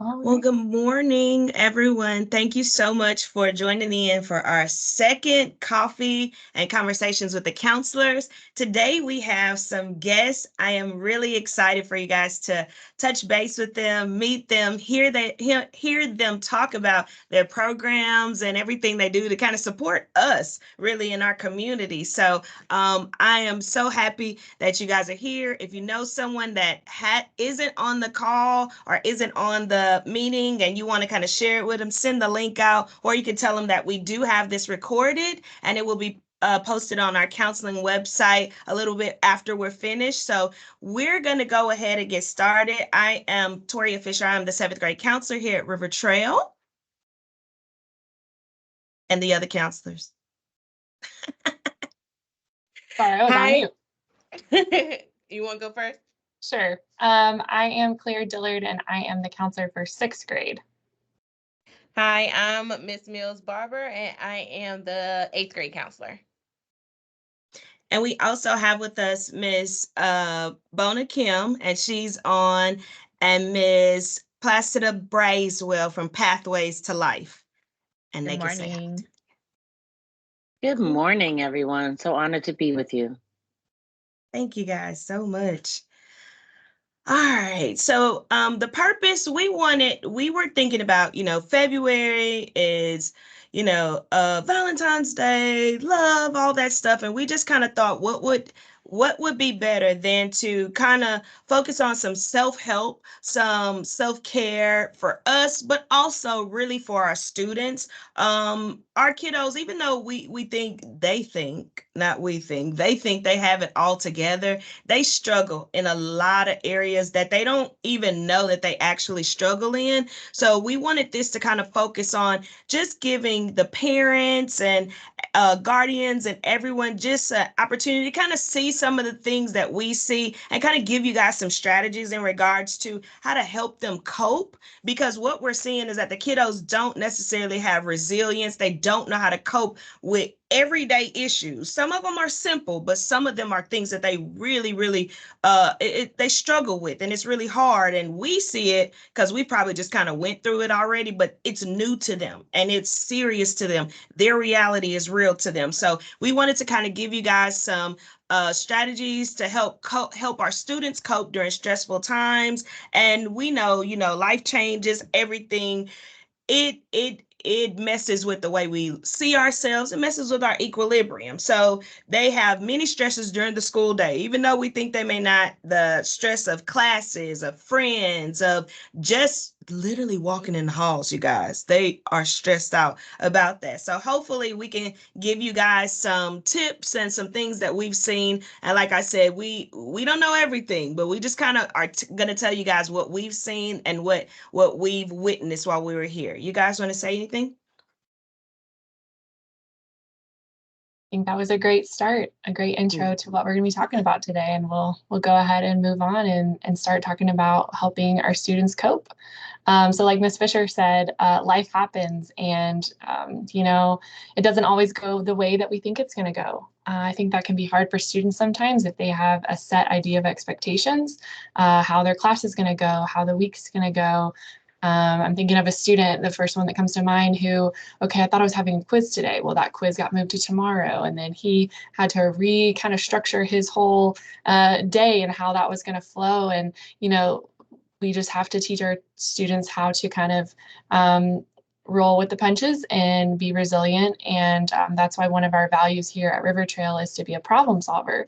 All Well, right. good morning, everyone. Thank you so much for joining in for our second coffee and conversations with the counselors. Today, we have some guests. I am really excited for you guys to touch base with them, meet them, hear them talk about their programs and everything they do to kind of support us really in our community. So, I am so happy that you guys are here. If you know someone that isn't on the call or isn't on the meeting and you want to kind of share it with them, send the link out, or you can tell them that we do have this recorded and it will be posted on our counseling website a little bit after we're finished. So we're going to go ahead and get started. I am Toria Fisher. I'm the seventh grade counselor here at River Trail and the other counselors. Sorry, I was on Hi. mute. You want to go first? Sure. I am Claire Dillard, and I am the counselor for sixth grade. Hi, I'm Miss Mills Barber, and I am the eighth grade counselor. And we also have with us Miss Bona Kim, and she's on, and Miss Placida Braiswell from Pathways to Life. And Good they can say hi. morning. Good morning, everyone. So honored to be with you. Thank you guys so much. All right. So the purpose we were thinking about, February is, Valentine's Day, love, all that stuff. And we just kind of thought what would be better than to kind of focus on some self-help, some self-care for us, but also really for our students. Our kiddos, even though they think they have it all together, they struggle in a lot of areas that they don't even know that they actually struggle in. So we wanted this to kind of focus on just giving the parents and guardians and everyone just an opportunity to kind of see some of the things that we see and kind of give you guys some strategies in regards to how to help them cope. Because what we're seeing is that the kiddos don't necessarily have resilience. They don't know how to cope with everyday issues. Some of them are simple, but some of them are things that they really, really they struggle with, and it's really hard. And we see it because we probably just kind of went through it already, but it's new to them and it's serious to them. Their reality is real to them. So we wanted to kind of give you guys some strategies to help our students cope during stressful times. And we know, life changes, everything. It messes with the way we see ourselves. It messes with our equilibrium. So they have many stresses during the school day, even though we think they may not. The stress of classes, of friends, of just literally walking in the halls, you guys, they are stressed out about that. So hopefully we can give you guys some tips and some things that we've seen. And like I said, we don't know everything, but we just kind of are going to tell you guys what we've seen and what we've witnessed while we were here. You guys want to say anything? I think that was a great start, a great intro to what we're going to be talking about today. And we'll go ahead and move on and start talking about helping our students cope. So like Ms. Fisher said, life happens, and it doesn't always go the way that we think it's going to go. I think that can be hard for students sometimes if they have a set idea of expectations, how their class is going to go, how the week's going to go. I'm thinking of a student, the first one that comes to mind, who, okay, I thought I was having a quiz today. Well, that quiz got moved to tomorrow. And then he had to kind of structure his whole day and how that was going to flow. And, we just have to teach our students how to kind of roll with the punches and be resilient. And that's why one of our values here at River Trail is to be a problem solver,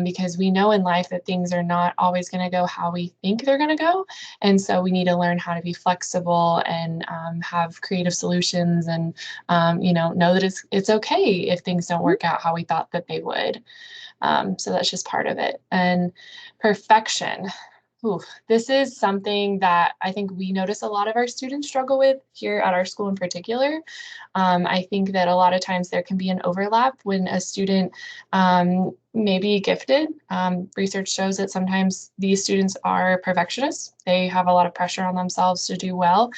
because we know in life that things are not always going to go how we think they're going to go. And so we need to learn how to be flexible and have creative solutions and, know that it's okay if things don't work out how we thought that they would. So that's just part of it. And perfection. Ooh, this is something that I think we notice a lot of our students struggle with here at our school in particular. I think that a lot of times there can be an overlap when a student may be gifted. Research shows that sometimes these students are perfectionists. They have a lot of pressure on themselves to do well.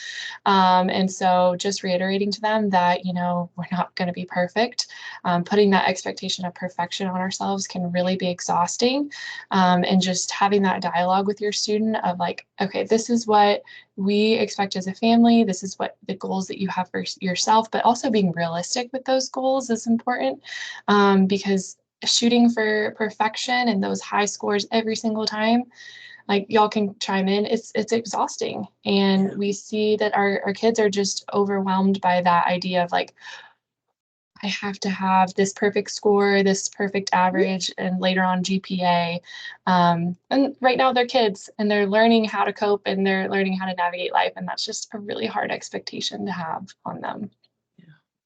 And so just reiterating to them that, we're not going to be perfect. Putting that expectation of perfection on ourselves can really be exhausting. And just having that dialogue with your student of like, okay, this is what we expect as a family. This is what the goals that you have for yourself, but also being realistic with those goals is important, because shooting for perfection and those high scores every single time, like y'all can chime in, it's exhausting. And we see that our kids are just overwhelmed by that idea of like, I have to have this perfect score, this perfect average, and later on GPA. And right now they're kids and they're learning how to cope and they're learning how to navigate life. And that's just a really hard expectation to have on them.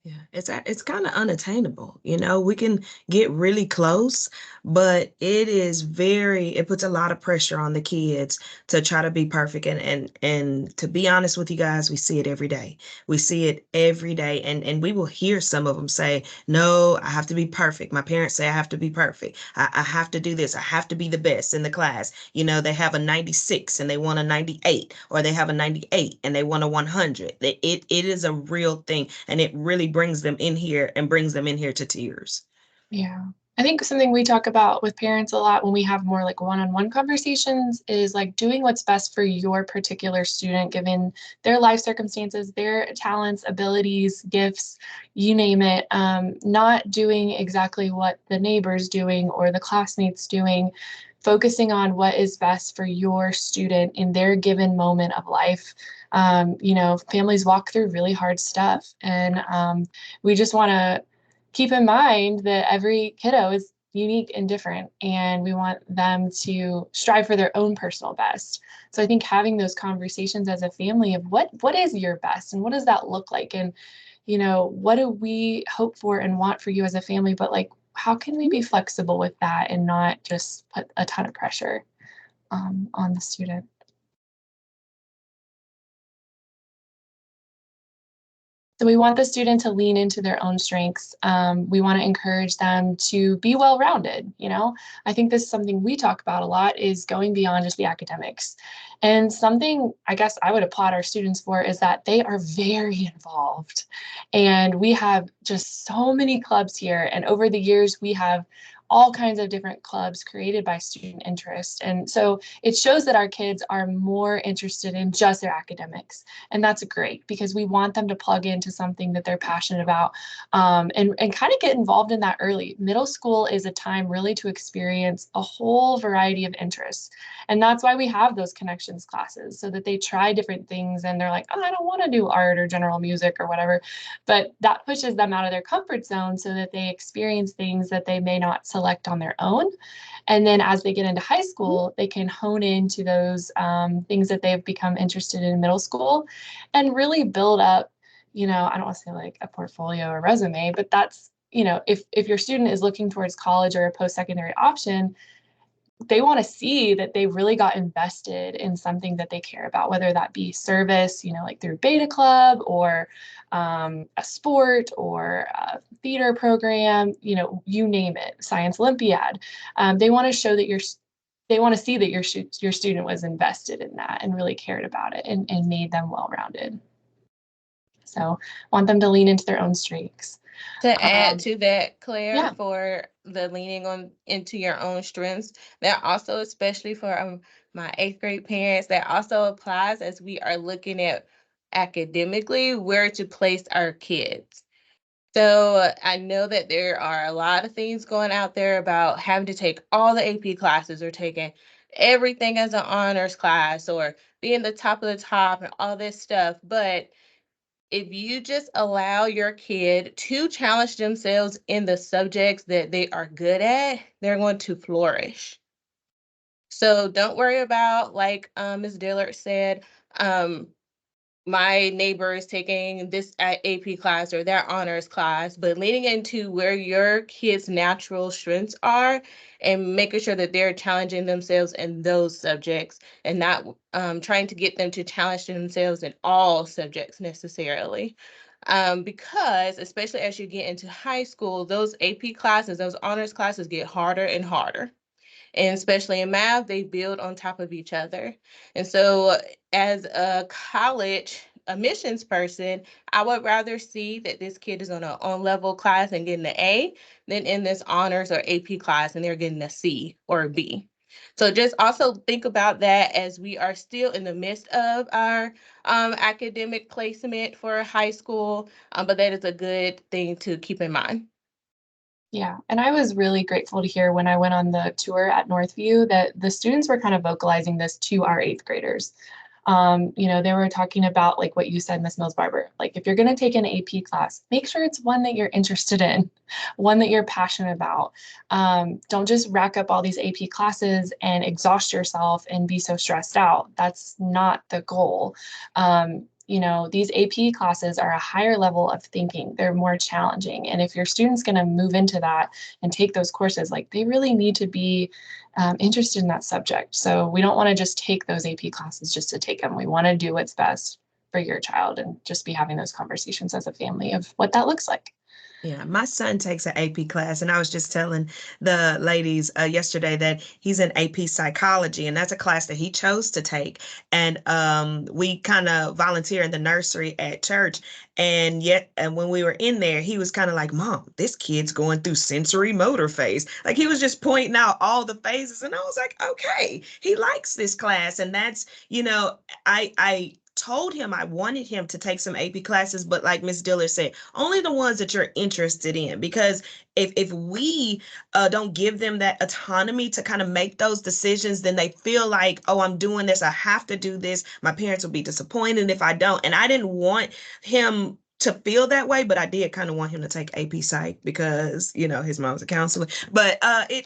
Yeah, it's kind of unattainable. We can get really close, but it puts a lot of pressure on the kids to try to be perfect. And to be honest with you guys, we see it every day. We see it every day. And we will hear some of them say, no, I have to be perfect. My parents say I have to be perfect. I have to do this. I have to be the best in the class. They have a 96 and they want a 98, or they have a 98 and they want a 100. It is a real thing. And it really brings them in here to tears. Yeah. I think something we talk about with parents a lot when we have more like one-on-one conversations is like doing what's best for your particular student, given their life circumstances, their talents, abilities, gifts, you name it. Not doing exactly what the neighbor's doing or the classmates doing, focusing on what is best for your student in their given moment of life. Families walk through really hard stuff, and we just want to keep in mind that every kiddo is unique and different, and we want them to strive for their own personal best. So I think having those conversations as a family of what is your best and what does that look like, and what do we hope for and want for you as a family, but like how can we be flexible with that and not just put a ton of pressure on the student. So we want the student to lean into their own strengths. We want to encourage them to be well-rounded. I think this is something we talk about a lot, is going beyond just the academics. And something I guess I would applaud our students for is that they are very involved. And we have just so many clubs here. And over the years, we have all kinds of different clubs created by student interest. And so it shows that our kids are more interested in just their academics. And that's great because we want them to plug into something that they're passionate about, and kind of get involved in that early. Middle school is a time really to experience a whole variety of interests. And that's why we have those connections classes, so that they try different things and they're like, oh, I don't want to do art or general music or whatever. But that pushes them out of their comfort zone so that they experience things that they may not select on their own. And then as they get into high school, they can hone into those things that they've become interested in middle school and really build up, I don't want to say like a portfolio or resume, but that's, if your student is looking towards college or a post-secondary option, they want to see that they really got invested in something that they care about, whether that be service, like through Beta Club or a sport or a theater program, you name it, Science Olympiad. They want to show that they want to see that your student was invested in that and really cared about it and made them well-rounded. So want them to lean into their own strengths. To add to that, Claire, yeah. for the leaning on into your own strengths, that also, especially for my 8th grade parents, that also applies as we are looking at academically where to place our kids. So I know that there are a lot of things going out there about having to take all the AP classes or taking everything as an honors class or being the top of the top and all this stuff. But if you just allow your kid to challenge themselves in the subjects that they are good at, they're going to flourish. So don't worry about, like Ms. Dillard said, my neighbor is taking this AP class or their honors class, but leaning into where your kids' natural strengths are and making sure that they're challenging themselves in those subjects and not trying to get them to challenge themselves in all subjects necessarily. Because especially as you get into high school, those AP classes, those honors classes get harder and harder. And especially in math, they build on top of each other. And so, as a college admissions person, I would rather see that this kid is on an on-level class and getting an A than in this honors or AP class and they're getting a C or a B. So just also think about that as we are still in the midst of our academic placement for high school, but that is a good thing to keep in mind. Yeah, and I was really grateful to hear when I went on the tour at Northview that the students were kind of vocalizing this to our eighth graders. They were talking about like what you said, Miss Mills Barber, like if you're going to take an AP class, make sure it's one that you're interested in, one that you're passionate about. Don't just rack up all these AP classes and exhaust yourself and be so stressed out. That's not the goal. These AP classes are a higher level of thinking. They're more challenging. And if your student's going to move into that and take those courses, like they really need to be interested in that subject. So we don't want to just take those AP classes just to take them. We want to do what's best for your child and just be having those conversations as a family of what that looks like. Yeah, my son takes an AP class, and I was just telling the ladies yesterday that he's in AP psychology, and that's a class that he chose to take. And we kind of volunteer in the nursery at church. And when we were in there, he was kind of like, Mom, this kid's going through sensory motor phase. Like he was just pointing out all the phases. And I was like, okay, he likes this class. And that's, I told him I wanted him to take some AP classes, but like Miss Diller said, only the ones that you're interested in, because if we don't give them that autonomy to kind of make those decisions, then they feel like, oh, I'm doing this, I have to do this. My parents will be disappointed if I don't. And I didn't want him to feel that way, but I did kind of want him to take AP Psych because, his mom's a counselor. But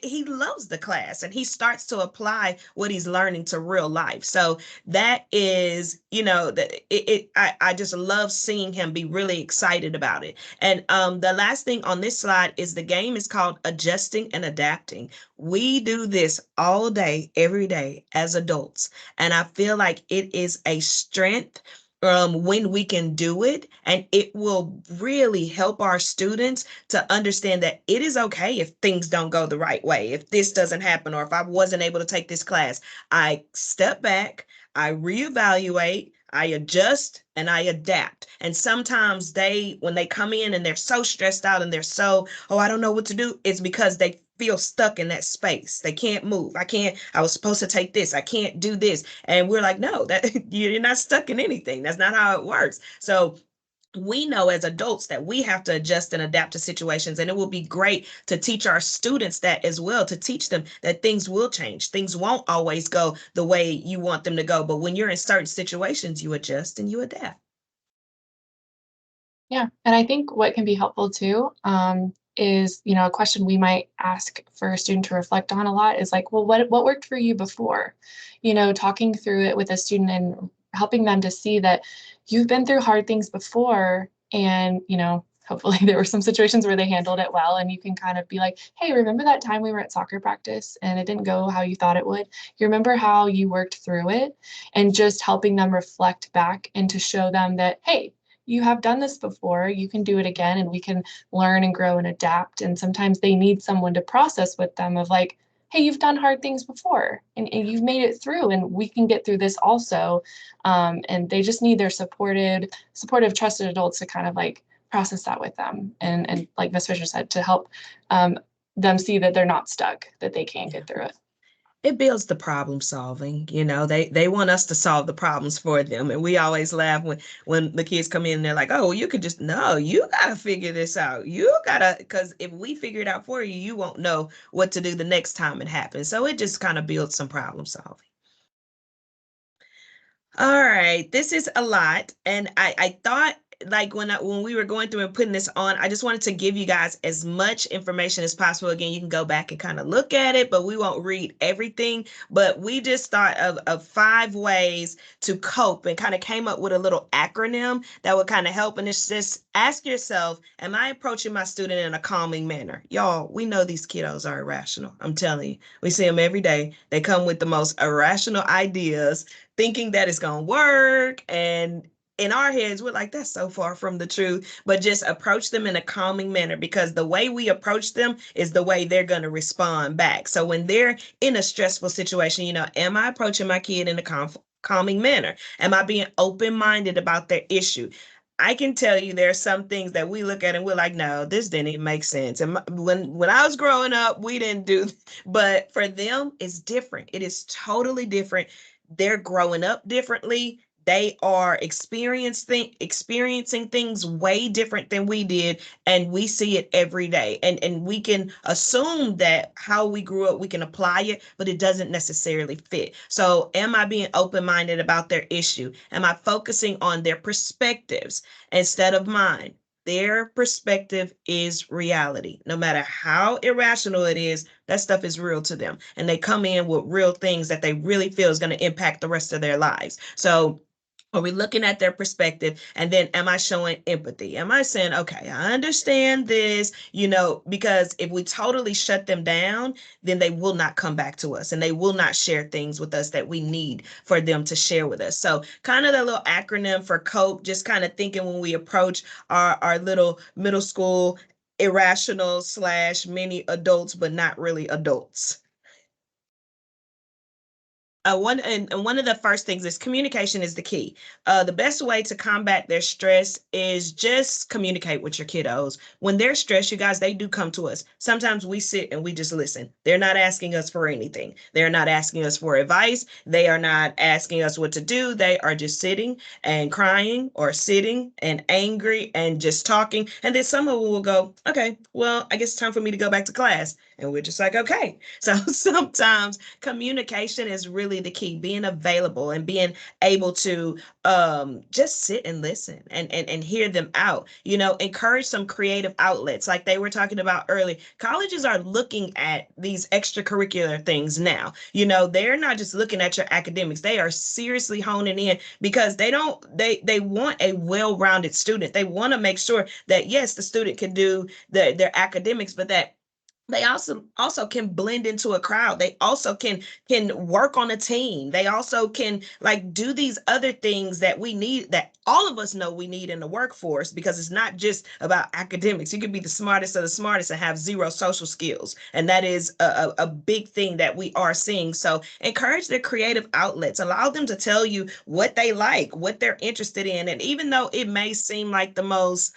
he loves the class and he starts to apply what he's learning to real life. So that is, I just love seeing him be really excited about it. And the last thing on this slide is the game is called Adjusting and Adapting. We do this all day, every day as adults. And I feel like it is a strength when we can do it, and it will really help our students to understand that it is okay if things don't go the right way, if this doesn't happen, or if I wasn't able to take this class. I step back, I reevaluate, I adjust, and I adapt. And sometimes when they come in and they're so stressed out and they're so, oh, I don't know what to do, it's because they feel stuck in that space. They can't move. I was supposed to take this. I can't do this. And we're like, no, that you're not stuck in anything. That's not how it works. So we know as adults that we have to adjust and adapt to situations, and it will be great to teach our students that as well, to teach them that things will change. Things won't always go the way you want them to go, but when you're in certain situations, you adjust and you adapt. Yeah, and I think what can be helpful too is, a question we might ask for a student to reflect on a lot is like, well, what worked for you before? Talking through it with a student and helping them to see that you've been through hard things before, and hopefully there were some situations where they handled it well, and you can kind of be like, hey, remember that time we were at soccer practice and it didn't go how you thought it would? You remember how you worked through it? And just helping them reflect back and to show them that, hey, you have done this before, you can do it again, and we can learn and grow and adapt. And sometimes they need someone to process with them of like, hey, you've done hard things before and you've made it through, and we can get through this also. And they just need their supportive, trusted adults to kind of like process that with them. And like Ms. Fisher said, to help them see that they're not stuck, that they can get through it. It builds the problem solving. They want us to solve the problems for them. And we always laugh when the kids come in and they're like, oh, well, you could just, no, you got to figure this out. Because if we figure it out for you, you won't know what to do the next time it happens. So it just kind of builds some problem solving. All right, this is a lot. And I thought, like when we were going through and putting this on, I just wanted to give you guys as much information as possible. Again, you can go back and kind of look at it, but we won't read everything. But we just thought of 5 ways to cope and kind of came up with a little acronym that would kind of help. And it's just ask yourself, am I approaching my student in a calming manner? Y'all, we know these kiddos are irrational. I'm telling you, we see them every day. They come with the most irrational ideas, thinking that it's going to work, and in our heads, we're like, that's so far from the truth, but just approach them in a calming manner, because the way we approach them is the way they're going to respond back. So when they're in a stressful situation, am I approaching my kid in a calming manner? Am I being open-minded about their issue? I can tell you there are some things that we look at and we're like, no, this didn't even make sense. And when I was growing up, we didn't do, but for them, it's different. It is totally different. They're growing up differently. They are experiencing things way different than we did, and we see it every day. And we can assume that how we grew up, we can apply it, but it doesn't necessarily fit. So am I being open-minded about their issue? Am I focusing on their perspectives instead of mine? Their perspective is reality. No matter how irrational it is, that stuff is real to them. And they come in with real things that they really feel is going to impact the rest of their lives. So are we looking at their perspective? And then am I showing empathy? Am I saying, okay, I understand this, because if we totally shut them down, then they will not come back to us and they will not share things with us that we need for them to share with us. So kind of the little acronym for COPE, just kind of thinking when we approach our little middle school irrational / mini adults, but not really adults. One of the first things is communication is the key. The best way to combat their stress is just communicate with your kiddos. When they're stressed, you guys, they do come to us. Sometimes we sit and we just listen. They're not asking us for anything. They're not asking us for advice. They are not asking us what to do. They are just sitting and crying, or sitting and angry and just talking. And then some of them will go, okay, well, I guess it's time for me to go back to class. And we're just like, okay. So sometimes communication is really the key, being available and being able to just sit and listen and hear them out. Encourage some creative outlets like they were talking about earlier. Colleges are looking at these extracurricular things now. They're not just looking at your academics. They are seriously honing in, because they want a well-rounded student. They want to make sure that, yes, the student can do their academics, but that they also can blend into a crowd. They also can work on a team. They also can do these other things that we need, that all of us know we need in the workforce, because it's not just about academics. You could be the smartest of the smartest and have zero social skills. And that is a big thing that we are seeing. So encourage their creative outlets. Allow them to tell you what they like, what they're interested in. And even though it may seem like the most,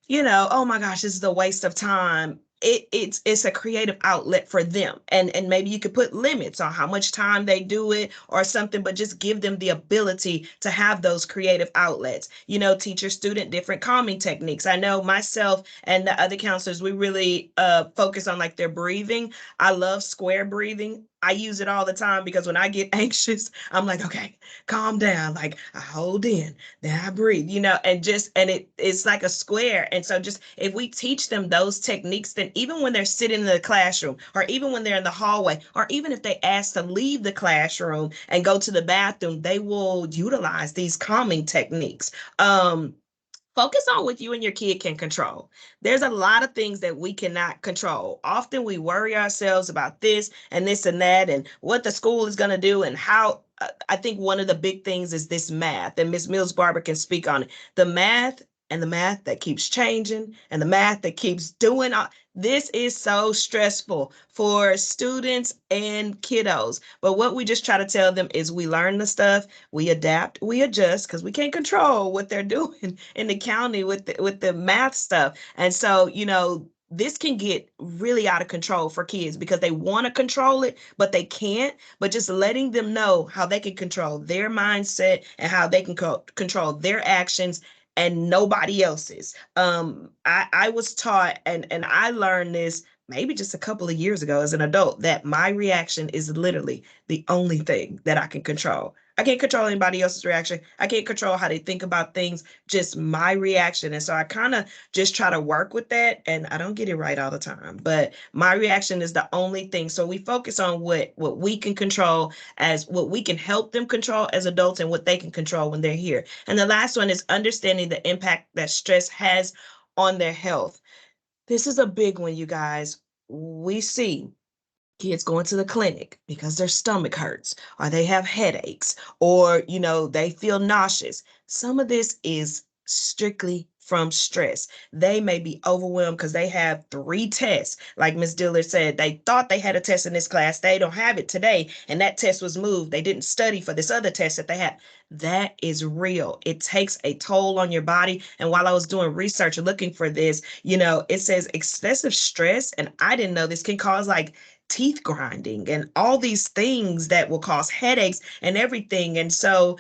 oh my gosh, this is a waste of time, it's a creative outlet for them. And maybe you could put limits on how much time they do it or something, but just give them the ability to have those creative outlets. Teach your student different calming techniques. I know myself and the other counselors, we really focus on their breathing. I love square breathing. I use it all the time, because when I get anxious, I'm like, okay, calm down. I hold in, then I breathe, and it's like a square. And so just if we teach them those techniques, then even when they're sitting in the classroom, or even when they're in the hallway, or even if they ask to leave the classroom and go to the bathroom, they will utilize these calming techniques. Focus on what you and your kid can control. There's a lot of things that we cannot control. Often we worry ourselves about this and this and that, and what the school is going to do, and how. I think one of the big things is this math, and Ms. Mills Barber can speak on it. The math, and the math that keeps changing, and the math that keeps doing all. This is so stressful for students and kiddos. But what we just try to tell them is, we learn the stuff, we adapt, we adjust, because we can't control what they're doing in the county with the math stuff. And so, this can get really out of control for kids, because they want to control it, but they can't. But just letting them know how they can control their mindset and how they can control their actions and nobody else's. I was taught, and I learned this maybe just a couple of years ago as an adult, that my reaction is literally the only thing that I can control. I can't control anybody else's reaction. I can't control how they think about things, just my reaction. And so I kind of just try to work with that, and I don't get it right all the time, but my reaction is the only thing. So we focus on what we can control, as what we can help them control as adults, and what they can control when they're here. And the last one is understanding the impact that stress has on their health. This is a big one, you guys. We see kids going to the clinic because their stomach hurts or they have headaches or, they feel nauseous. Some of this is strictly from stress. They may be overwhelmed because they have 3 tests. Like Ms. Dillard said, they thought they had a test in this class. They don't have it today. And that test was moved. They didn't study for this other test that they had. That is real. It takes a toll on your body. And while I was doing research looking for this, it says excessive stress, and I didn't know this, can cause like teeth grinding and all these things that will cause headaches and everything. And so,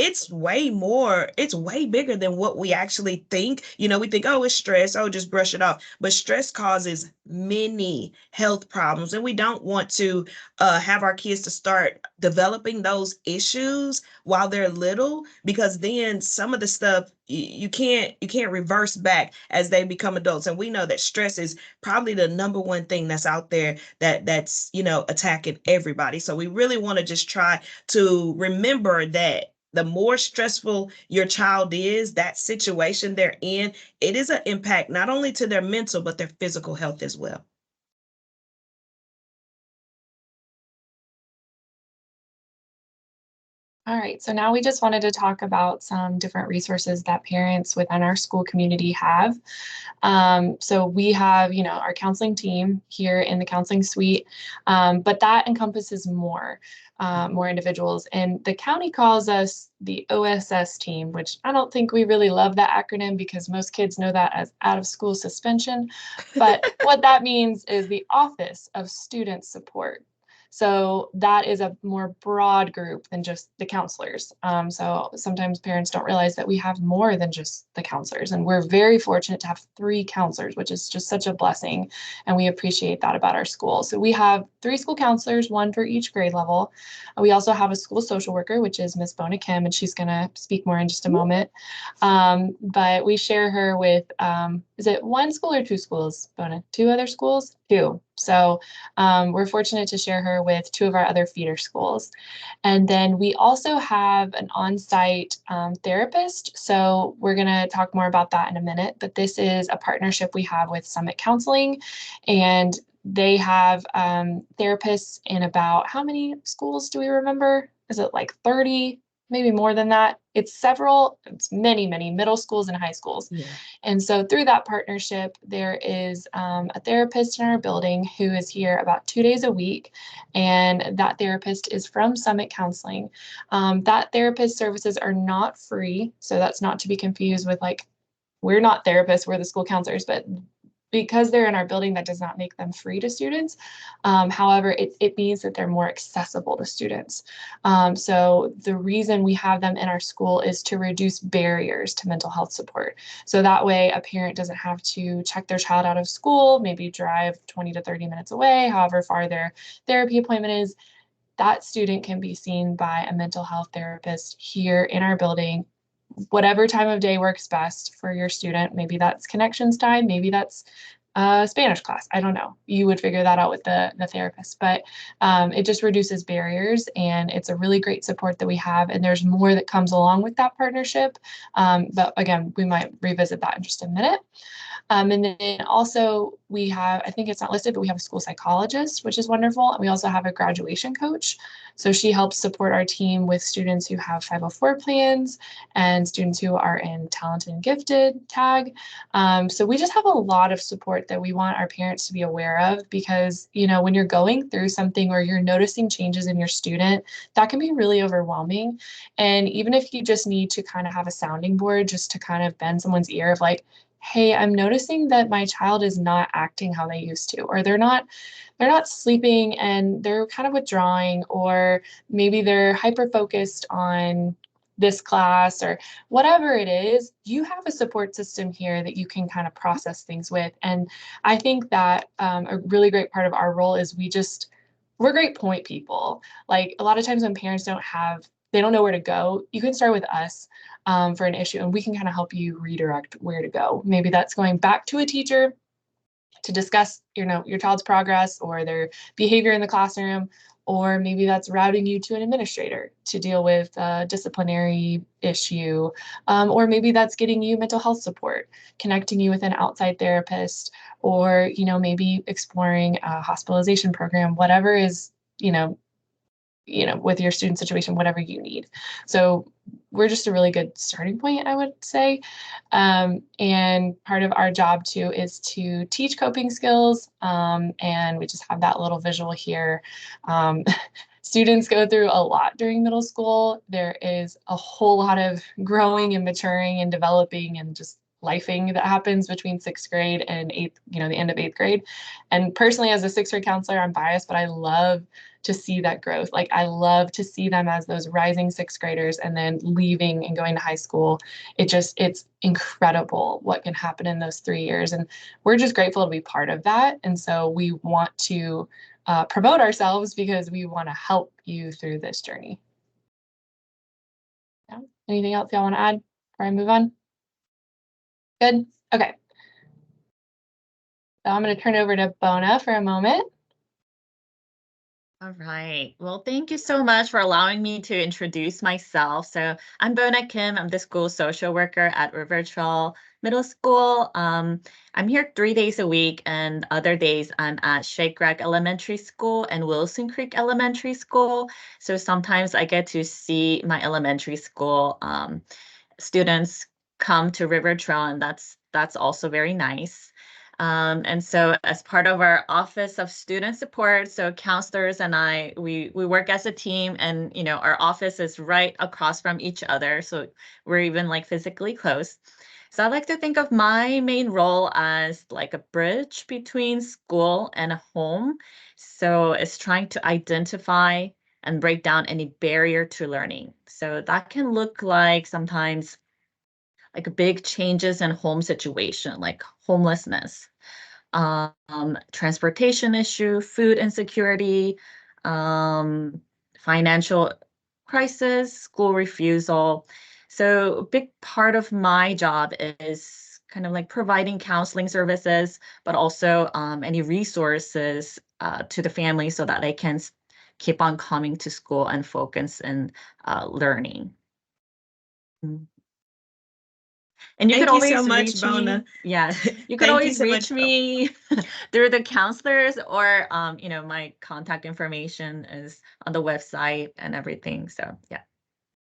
it's way bigger than what we actually think. We think, oh, it's stress, oh, just brush it off. But stress causes many health problems, and we don't want to have our kids to start developing those issues while they're little, because then some of the stuff you can't reverse back as they become adults. And we know that stress is probably the number one thing that's out there that's attacking everybody. So we really want to just try to remember that the more stressful your child is, that situation they're in, it is an impact not only to their mental but their physical health as well. All right, so now we just wanted to talk about some different resources that parents within our school community have. So we have, our counseling team here in the counseling suite, but that encompasses more individuals. And the county calls us the OSS team, which I don't think we really love that acronym because most kids know that as out of school suspension. But what that means is the Office of Student Support. So that is a more broad group than just the counselors. So sometimes parents don't realize that we have more than just the counselors, and we're very fortunate to have 3 counselors, which is just such a blessing, and we appreciate that about our school. So we have 3 school counselors, 1 for each grade level. We also have a school social worker, which is Miss Bona Kim, and she's going to speak more in just a moment. But we share her with, is it 1 school or 2 schools, Bona? 2 other schools? 2. So we're fortunate to share her with 2 of our other feeder schools. And then we also have an on-site therapist. So we're going to talk more about that in a minute, but this is a partnership we have with Summit Counseling, and they have therapists in about, how many schools do we remember? Is it like 30? Maybe more than that. It's many middle schools and high schools. Yeah. And so through that partnership, there is a therapist in our building who is here about 2 days a week. And that therapist is from Summit Counseling. That therapist services are not free. So that's not to be confused with we're not therapists, we're the school counselors, but because they're in our building, that does not make them free to students. However, it means that they're more accessible to students. So the reason we have them in our school is to reduce barriers to mental health support. So that way a parent doesn't have to check their child out of school, maybe drive 20 to 30 minutes away, however far their therapy appointment is. That student can be seen by a mental health therapist here in our building, whatever time of day works best for your student. Maybe that's connections time, maybe that's Spanish class. I don't know. You would figure that out with the therapist, but it just reduces barriers, and it's a really great support that we have. And there's more that comes along with that partnership. But again, we might revisit that in just a minute. And then also we have, I think it's not listed, but we have a school psychologist, which is wonderful. And we also have a graduation coach. So she helps support our team with students who have 504 plans and students who are in talented and gifted tag. So we just have a lot of support that we want our parents to be aware of, because, when you're going through something or you're noticing changes in your student, that can be really overwhelming. And even if you just need to kind of have a sounding board just to kind of bend someone's ear of hey, I'm noticing that my child is not acting how they used to, or they're not sleeping and they're kind of withdrawing, or maybe they're hyper focused on this class, or whatever it is. You have a support system here that you can kind of process things with. And I think that a really great part of our role is we're great point people. A lot of times when parents they don't know where to go, you can start with us for an issue, and we can kind of help you redirect where to go. Maybe that's going back to a teacher to discuss, your child's progress or their behavior in the classroom, or maybe that's routing you to an administrator to deal with a disciplinary issue, or maybe that's getting you mental health support, connecting you with an outside therapist, or maybe exploring a hospitalization program, whatever is with your student situation, whatever you need. So we're just a really good starting point, I would say. And part of our job too is to teach coping skills. And we just have that little visual here. Students go through a lot during middle school. There is a whole lot of growing and maturing and developing and just lifing that happens between 6th grade and the end of 8th grade. And personally, as a 6th grade counselor, I'm biased, but I love to see that growth. Like, I love to see them as those rising 6th graders and then leaving and going to high school. It's incredible what can happen in those 3 years. And we're just grateful to be part of that. And so we want to promote ourselves because we want to help you through this journey. Yeah. Anything else y'all want to add before I move on? Good. Okay. So I'm going to turn it over to Bona for a moment. All right. Well, thank you so much for allowing me to introduce myself. So I'm Bona Kim. I'm the school social worker at River Trail Middle School. I'm here 3 days a week, and other days I'm at Shake Rack Elementary School and Wilson Creek Elementary School. So sometimes I get to see my elementary school students come to River Trail, and that's also very nice. And so as part of our Office of Student Support, so counselors and I, we work as a team, and our office is right across from each other. So we're even like physically close. So I like to think of my main role as like a bridge between school and home. So it's trying to identify and break down any barrier to learning. So that can look like sometimes like big changes in home situation, like homelessness, transportation issue, food insecurity, financial crisis, school refusal. So a big part of my job is kind of like providing counseling services, but also any resources to the family so that they can keep on coming to school and focus in learning. And you Thank could you so always much, reach Bona. me. Yeah, you could Thank you always so reach much. me through the counselors, or my contact information is on the website and everything. So yeah.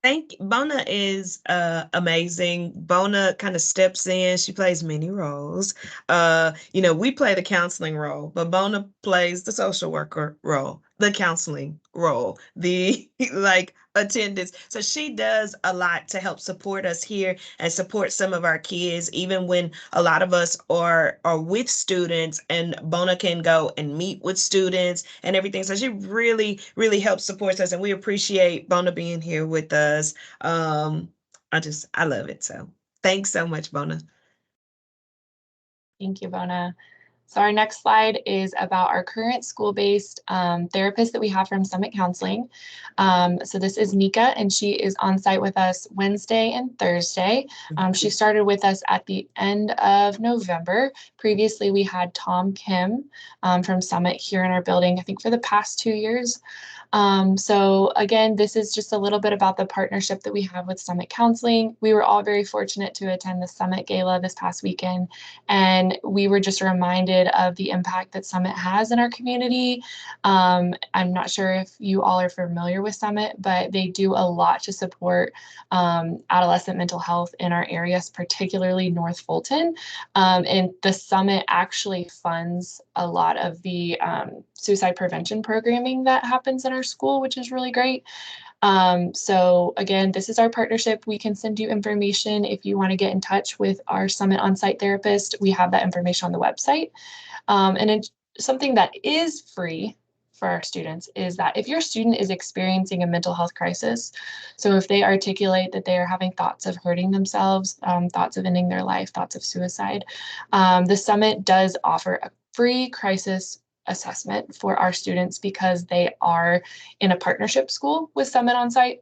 Thank you. Bona is amazing. Bona kind of steps in. She plays many roles. We play the counseling role, but Bona plays the social worker role, the counseling role, the like attendance. So she does a lot to help support us here and support some of our kids, even when a lot of us are with students, and Bona can go and meet with students and everything. So she really, really helps support us, and we appreciate Bona being here with us. I love it. So thanks so much, Bona. Thank you, Bona. So our next slide is about our current school-based therapist that we have from Summit Counseling. So this is Mika, and she is on site with us Wednesday and Thursday. She started with us at the end of November. Previously, we had Tom Kim from Summit here in our building, I think for the past 2 years. So again, this is just a little bit about the partnership that we have with Summit Counseling. We were all very fortunate to attend the Summit Gala this past weekend, and we were just reminded of the impact that Summit has in our community. I'm not sure if you all are familiar with Summit, but they do a lot to support adolescent mental health in our areas, particularly North Fulton. And the Summit actually funds a lot of the suicide prevention programming that happens in our school, which is really great. So again, this is our partnership. We can send you information if you want to get in touch with our Summit on-site therapist. We have that information on the website. And it's something that is free for our students is that if your student is experiencing a mental health crisis, so if they articulate that they are having thoughts of hurting themselves, thoughts of ending their life, thoughts of suicide, the Summit does offer a free crisis assessment for our students because they are in a partnership school with Summit on site.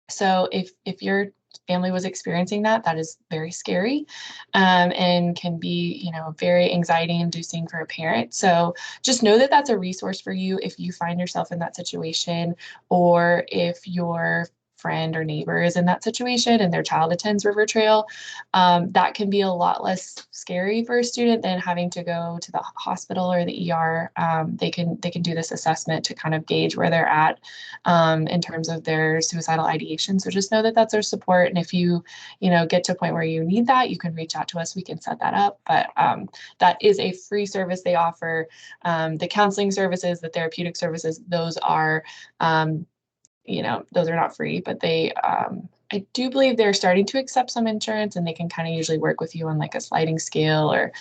So if your family was experiencing that, that is very scary, and can be, you know, very anxiety inducing for a parent. So just know that that's a resource for you if you find yourself in that situation, or if your friend or neighbor is in that situation and their child attends River Trail. That can be a lot less scary for a student than having to go to the hospital or the ER. They can do this assessment to kind of gauge where they're at in terms of their suicidal ideation. So just know that that's our support. And if you get to a point where you need that, you can reach out to us. We can set that up. But that is a free service they offer. The counseling services, the therapeutic services, those are those are not free, but they, I do believe they're starting to accept some insurance, and they can kind of usually work with you on like a sliding scale, or,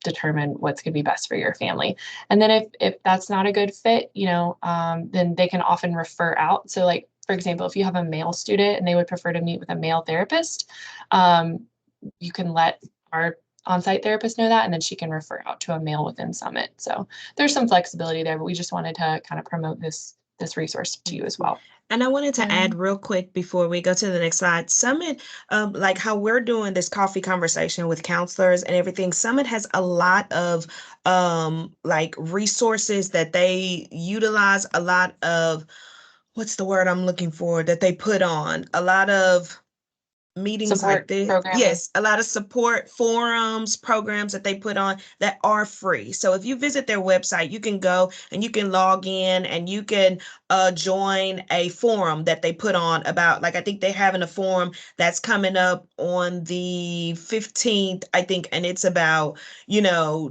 determine what's going to be best for your family. And then if that's not a good fit, then they can often refer out. So like, for example, if you have a male student and they would prefer to meet with a male therapist, you can let our on-site therapist know that, and then she can refer out to a male within Summit. So there's some flexibility there, but we just wanted to kind of promote this resource to you as well. And I wanted to add real quick before we go to the next slide, Summit, like how we're doing this coffee conversation with counselors and everything, Summit has a lot of like resources that they utilize, a lot of, what's the word I'm looking for, that they put on, a lot of meetings Support like this. programming. Yes, a lot of support forums, programs that they put on that are free. So if you visit their website, you can go and you can log in and you can join a forum that they put on about, like, I think they're having a forum that's coming up on the 15th, I think, and it's about,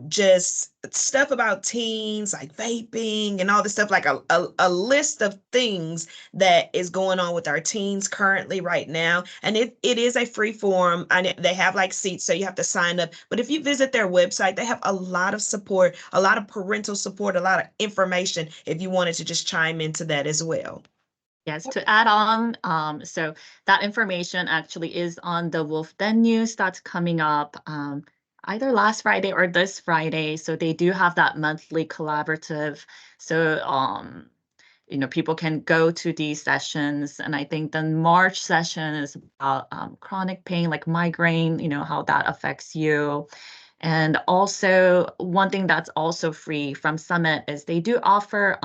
just stuff about teens, like vaping and all this stuff, like a list of things that is going on with our teens currently right now. And it is a free forum, and they have like seats, so you have to sign up. But if you visit their website, they have a lot of support, a lot of parental support, a lot of information if you wanted to just chime into that as well. Yes, to add on, so that information actually is on the Wolf Den News that's coming up either last Friday or this Friday. So they do have that monthly collaborative. So people can go to these sessions. And I think the March session is about chronic pain, like migraine, how that affects you. And also one thing that's also free from Summit is they do offer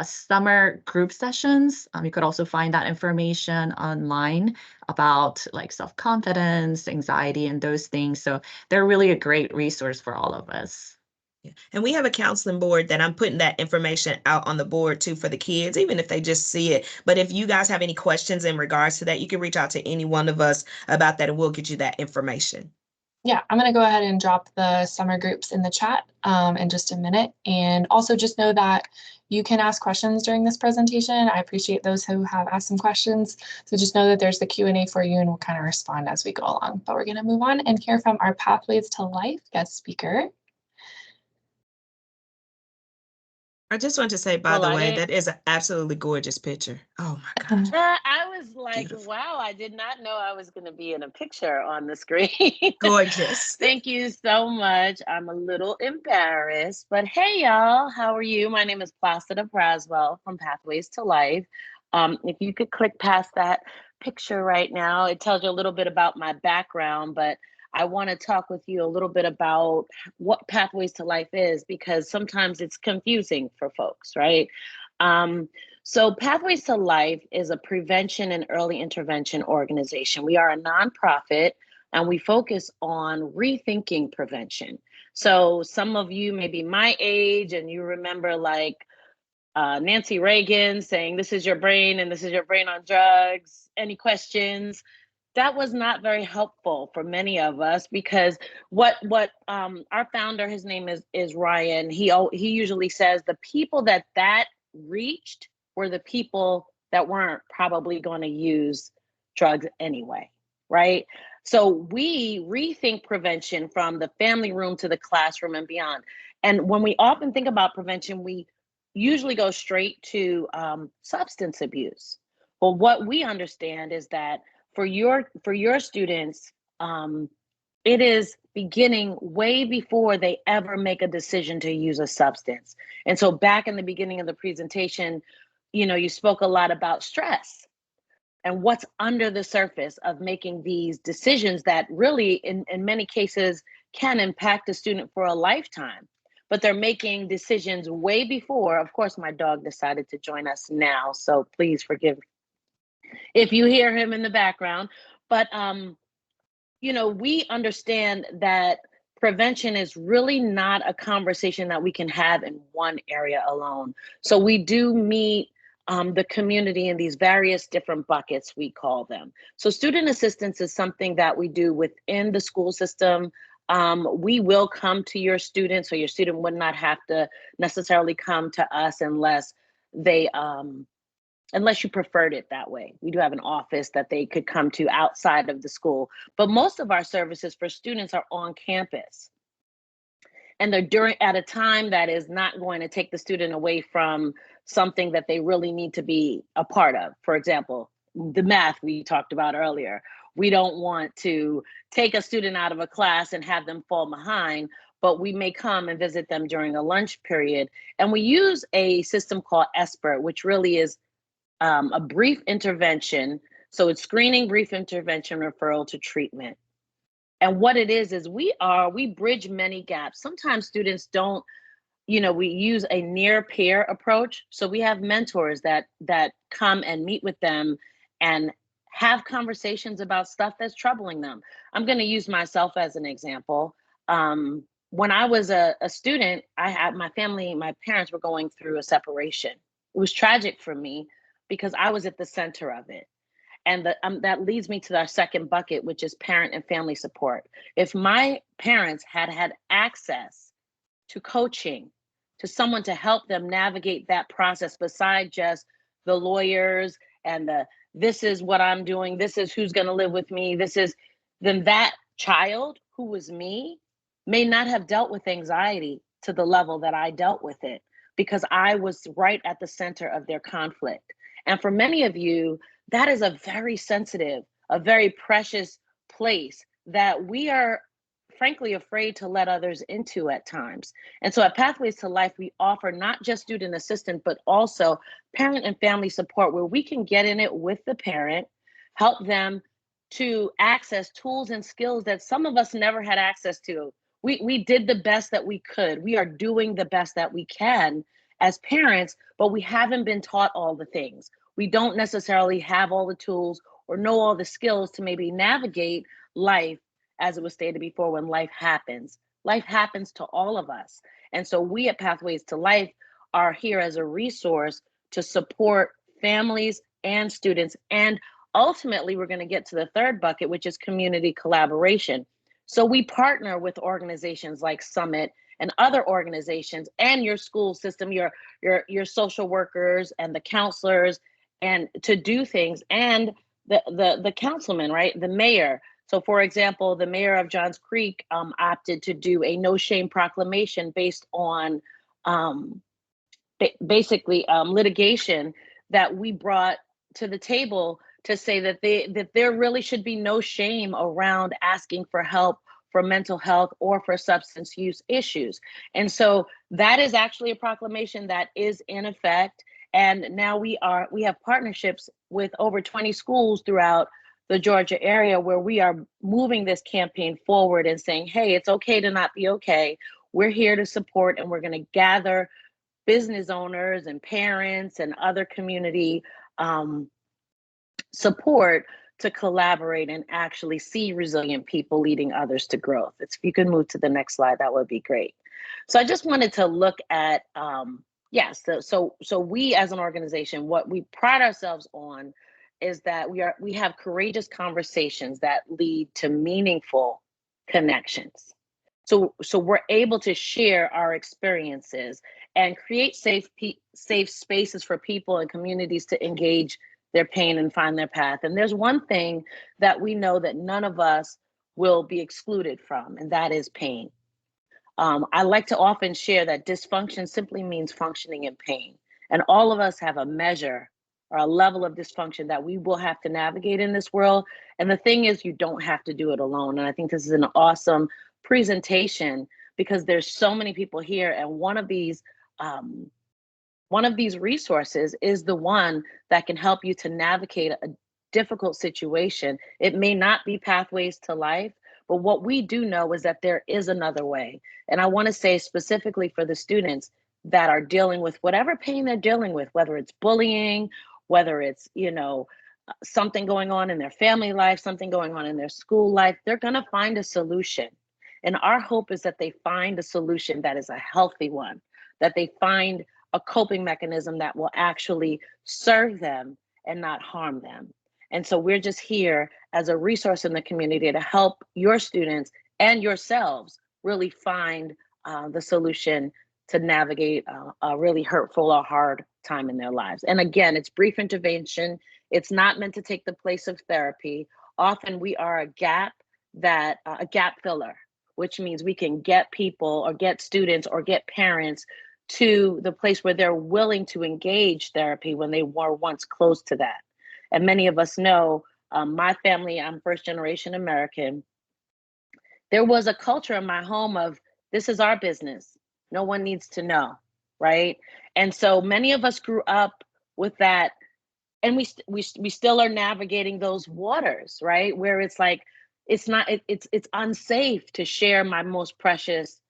summer group sessions. You could also find that information online about like self-confidence, anxiety, and those things. So they're really a great resource for all of us. Yeah. And we have a counseling board that I'm putting that information out on the board too for the kids, even if they just see it. But if you guys have any questions in regards to that, you can reach out to any one of us about that, and we'll get you that information. Yeah, I'm going to go ahead and drop the summer groups in the chat in just a minute. And also just know that you can ask questions during this presentation. I appreciate those who have asked some questions. So just know that there's the Q&A for you, and we'll kind of respond as we go along. But we're going to move on and hear from our Pathways to Life guest speaker. I just want to say, by the way, that is an absolutely gorgeous picture. Oh my gosh. I was like, Beautiful. wow, I did not know I was going to be in a picture on the screen. Gorgeous. Thank you so much. I'm a little embarrassed, but hey, y'all, how are you? My name is Placida Braswell from Pathways to Life. If you could click past that picture right now, it tells you a little bit about my background, but I want to talk with you a little bit about what Pathways to Life is, because sometimes it's confusing for folks, right? So Pathways to Life is a prevention and early intervention organization. We are a nonprofit, and we focus on rethinking prevention. So some of you may be my age and you remember like Nancy Reagan saying, "This is your brain and this is your brain on drugs. Any questions?" That was not very helpful for many of us, because what our founder, his name is Ryan, he usually says the people that reached were the people that weren't probably going to use drugs anyway, right? So we rethink prevention from the family room to the classroom and beyond. And when we often think about prevention, we usually go straight to substance abuse. Well, what we understand is that for your students, it is beginning way before they ever make a decision to use a substance. And so back in the beginning of the presentation, you spoke a lot about stress. and what's under the surface of making these decisions that really, in many cases, can impact a student for a lifetime. But they're making decisions way before. Of course, my dog decided to join us now, so please forgive if you hear him in the background. But we understand that prevention is really not a conversation that we can have in one area alone. So we do meet the community in these various different buckets, we call them. So student assistance is something that we do within the school system. We will come to your student, so your student would not have to necessarily come to us unless you preferred it that way. We do have an office that they could come to outside of the school, but most of our services for students are on campus. And they're at a time that is not going to take the student away from something that they really need to be a part of. For example, the math we talked about earlier. We don't want to take a student out of a class and have them fall behind, but we may come and visit them during a lunch period. And we use a system called ESPER, which really is a brief intervention. So it's screening, brief intervention, referral to treatment. And what it is we bridge many gaps. Sometimes students don't, we use a near peer approach. So we have mentors that come and meet with them and have conversations about stuff that's troubling them. I'm going to use myself as an example. When I was a student, I had my parents were going through a separation. It was tragic for me because I was at the center of it. And that leads me to our second bucket, which is parent and family support. If my parents had had access to coaching, to someone to help them navigate that process beside just the lawyers and this is what I'm doing, this is who's going to live with me, then that child who was me may not have dealt with anxiety to the level that I dealt with it, because I was right at the center of their conflict. And for many of you, that is a very sensitive, a very precious place that we are frankly afraid to let others into at times. And so at Pathways to Life, we offer not just student assistance, but also parent and family support, where we can get in it with the parent, help them to access tools and skills that some of us never had access to. We did the best that we could. We are doing the best that we can as parents, but we haven't been taught all the things. We don't necessarily have all the tools or know all the skills to maybe navigate life, as it was stated before, when life happens. Life happens to all of us. And so we at Pathways to Life are here as a resource to support families and students. And ultimately, we're going to get to the third bucket, which is community collaboration. So we partner with organizations like Summit and other organizations and your school system, your social workers and the counselors, and to do things, and the councilman, right? The mayor. So for example, the mayor of Johns Creek opted to do a no shame proclamation based on litigation that we brought to the table to say that there really should be no shame around asking for help for mental health or for substance use issues. And so that is actually a proclamation that is in effect. And now we have partnerships with over 20 schools throughout the Georgia area where we are moving this campaign forward and saying, hey, it's okay to not be okay. We're here to support, and we're going to gather business owners and parents and other community support to collaborate and actually see resilient people leading others to growth. If you can move to the next slide, that would be great. So I just wanted to look at, so we as an organization, what we pride ourselves on is that we have courageous conversations that lead to meaningful connections. So we're able to share our experiences and create safe spaces for people and communities to engage their pain and find their path. And there's one thing that we know that none of us will be excluded from, and that is pain. I like to often share that dysfunction simply means functioning in pain. And all of us have a measure or a level of dysfunction that we will have to navigate in this world. And the thing is, you don't have to do it alone. And I think this is an awesome presentation because there's so many people here. And one of these resources is the one that can help you to navigate difficult situation. It may not be Pathways to Life, but what we do know is that there is another way. And I want to say specifically for the students that are dealing with whatever pain they're dealing with, whether it's bullying, whether it's, something going on in their family life, something going on in their school life, they're going to find a solution. And our hope is that they find a solution that is a healthy one, that they find a coping mechanism that will actually serve them and not harm them. And so we're just here as a resource in the community to help your students and yourselves really find the solution to navigate a really hurtful or hard time in their lives. And again, it's brief intervention. It's not meant to take the place of therapy. Often we are a gap filler, which means we can get people or get students or get parents to the place where they're willing to engage therapy when they were once close to that. And many of us know, my family, I'm first generation American. There was a culture in my home of, this is our business. No one needs to know, right? And so many of us grew up with that, and we still are navigating those waters, right? Where it's like, it's unsafe to share my most precious,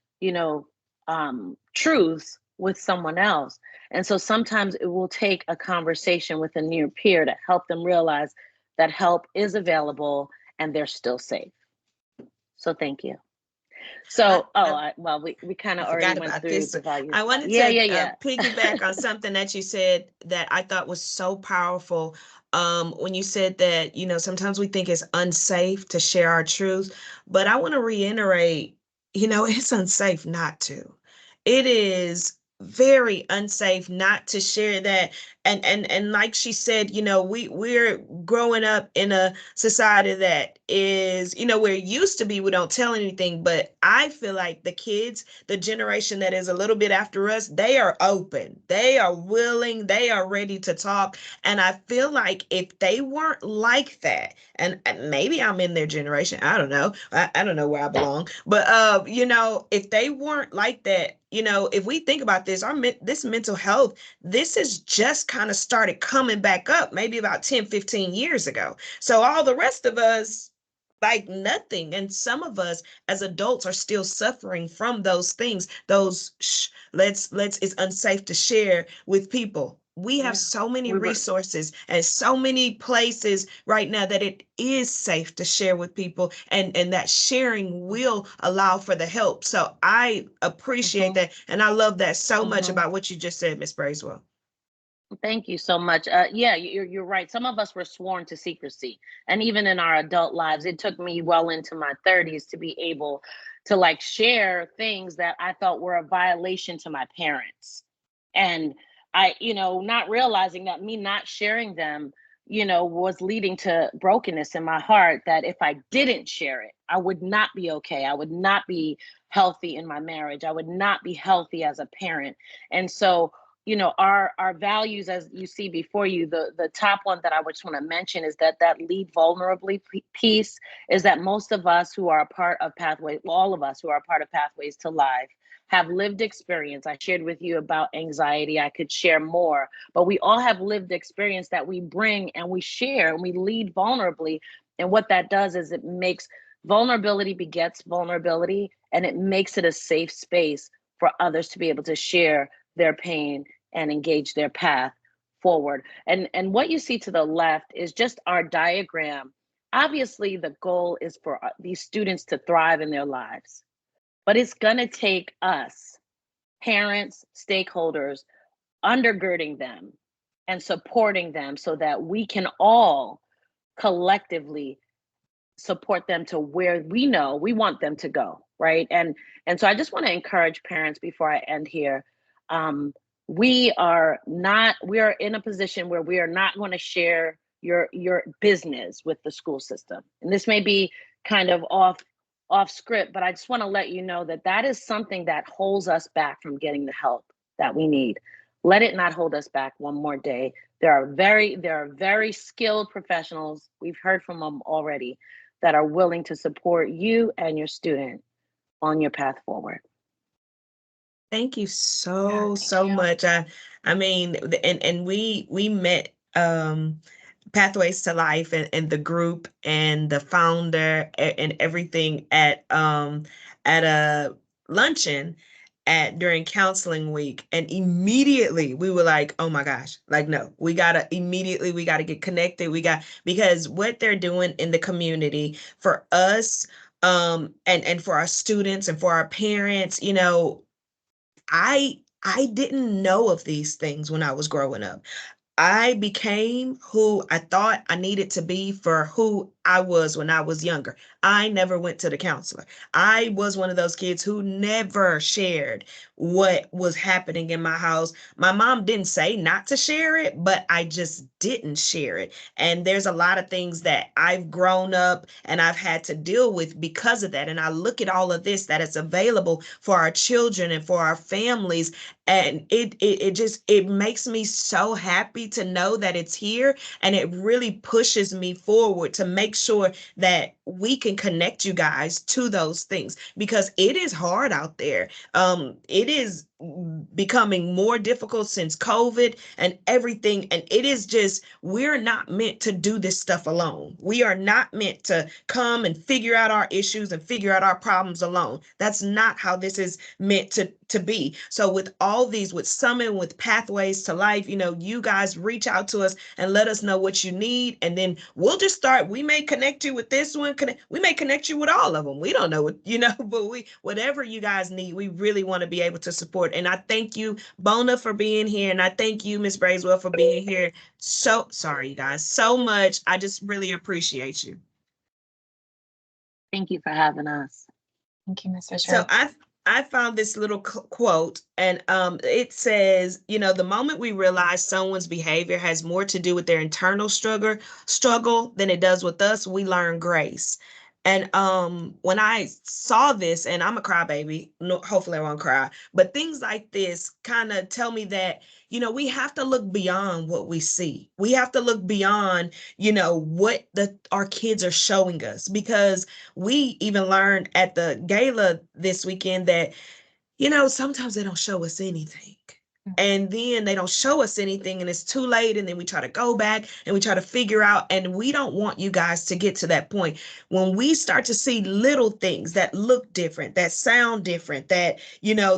truths with someone else. And so sometimes it will take a conversation with a near peer to help them realize that help is available and they're still safe. So thank you. So, we kind of already went through the values. I wanted to piggyback on something that you said that I thought was so powerful. When you said that, sometimes we think it's unsafe to share our truth, but I want to reiterate, it's unsafe not to. It is very unsafe not to share that. And like she said, we're growing up in a society that is, where it used to be we don't tell anything, but I feel like the generation that is a little bit after us, they are open, they are willing, they are ready to talk. And I feel like if they weren't like that, and maybe I'm in their generation, I don't know, I don't know where I belong, but if they weren't like that, if we think about this, this mental health, this is just kind of started coming back up maybe about 10, 15 years ago. So all the rest of us, like nothing. And some of us as adults are still suffering from those things. It's unsafe to share with people. We have so many resources and so many places right now that it is safe to share with people, and that sharing will allow for the help. So I appreciate that. And I love that so much about what you just said, Ms. Bracewell. Thank you so much. Yeah, you're right. Some of us were sworn to secrecy. And even in our adult lives, it took me well into my 30s to be able to share things that I thought were a violation to my parents. And I, not realizing that me not sharing them, was leading to brokenness in my heart, that if I didn't share it, I would not be okay. I would not be healthy in my marriage. I would not be healthy as a parent. And so, our values, as you see before you, the top one that I just want to mention is that lead vulnerably piece is that most of us who are a part of all of us who are a part of Pathways to Life have lived experience. I shared with you about anxiety. I could share more, but we all have lived experience that we bring and we share and we lead vulnerably. And what that does is it makes vulnerability begets vulnerability, and it makes it a safe space for others to be able to share their pain and engage their path forward. And what you see to the left is just our diagram. Obviously, the goal is for these students to thrive in their lives, but it's going to take us, parents, stakeholders, undergirding them and supporting them so that we can all collectively support them to where we know we want them to go, right? And so I just want to encourage parents before I end here. We are in a position where we are not going to share your business with the school system. And this may be kind of off script, but I just want to let you know that is something that holds us back from getting the help that we need. Let it not hold us back one more day. There are very skilled professionals, we've heard from them already, that are willing to support you and your student on your path forward. Thank you so much. I mean, and we met Pathways to Life and the group and the founder and everything at a luncheon at during counseling week, and immediately we were like, oh my gosh, like no, we gotta get connected. Because what they're doing in the community for us, and for our students and for our parents, I didn't know of these things when I was growing up. I became who I thought I needed to be for who I was when I was younger. I never went to the counselor. I was one of those kids who never shared what was happening in my house. My mom didn't say not to share it, but I just didn't share it. And there's a lot of things that I've grown up and I've had to deal with because of that. And I look at all of this that is available for our children and for our families, and it makes me so happy to know that it's here, and it really pushes me forward to make sure that we can connect you guys to those things, because it is hard out there. It is becoming more difficult since COVID and everything, and it is just, we're not meant to do this stuff alone. We are not meant to come and figure out our issues and figure out our problems alone. That's not how this is meant to be. So with all these, with Summit, with Pathways to Life, you guys reach out to us and let us know what you need, and then we'll just start. We may connect you with this one, we may connect you with all of them. We don't know what, but whatever you guys need, we really want to be able to support. And I thank you, Bona, for being here, and I thank you, Miss Bracewell, for being here. So sorry, you guys, so much. I just really appreciate you. Thank you for having us. Thank you, Ms. Fisher. So I found this little quote, and it says, the moment we realize someone's behavior has more to do with their internal struggle than it does with us, we learn grace. And when I saw this, and I'm a crybaby, no, hopefully I won't cry, but things like this kind of tell me that, we have to look beyond what we see. We have to look beyond, what our kids are showing us, because we even learned at the gala this weekend that, sometimes they don't show us anything. And then they don't show us anything, and it's too late. And then we try to go back and we try to figure out. And we don't want you guys to get to that point. When we start to see little things that look different, that sound different, that,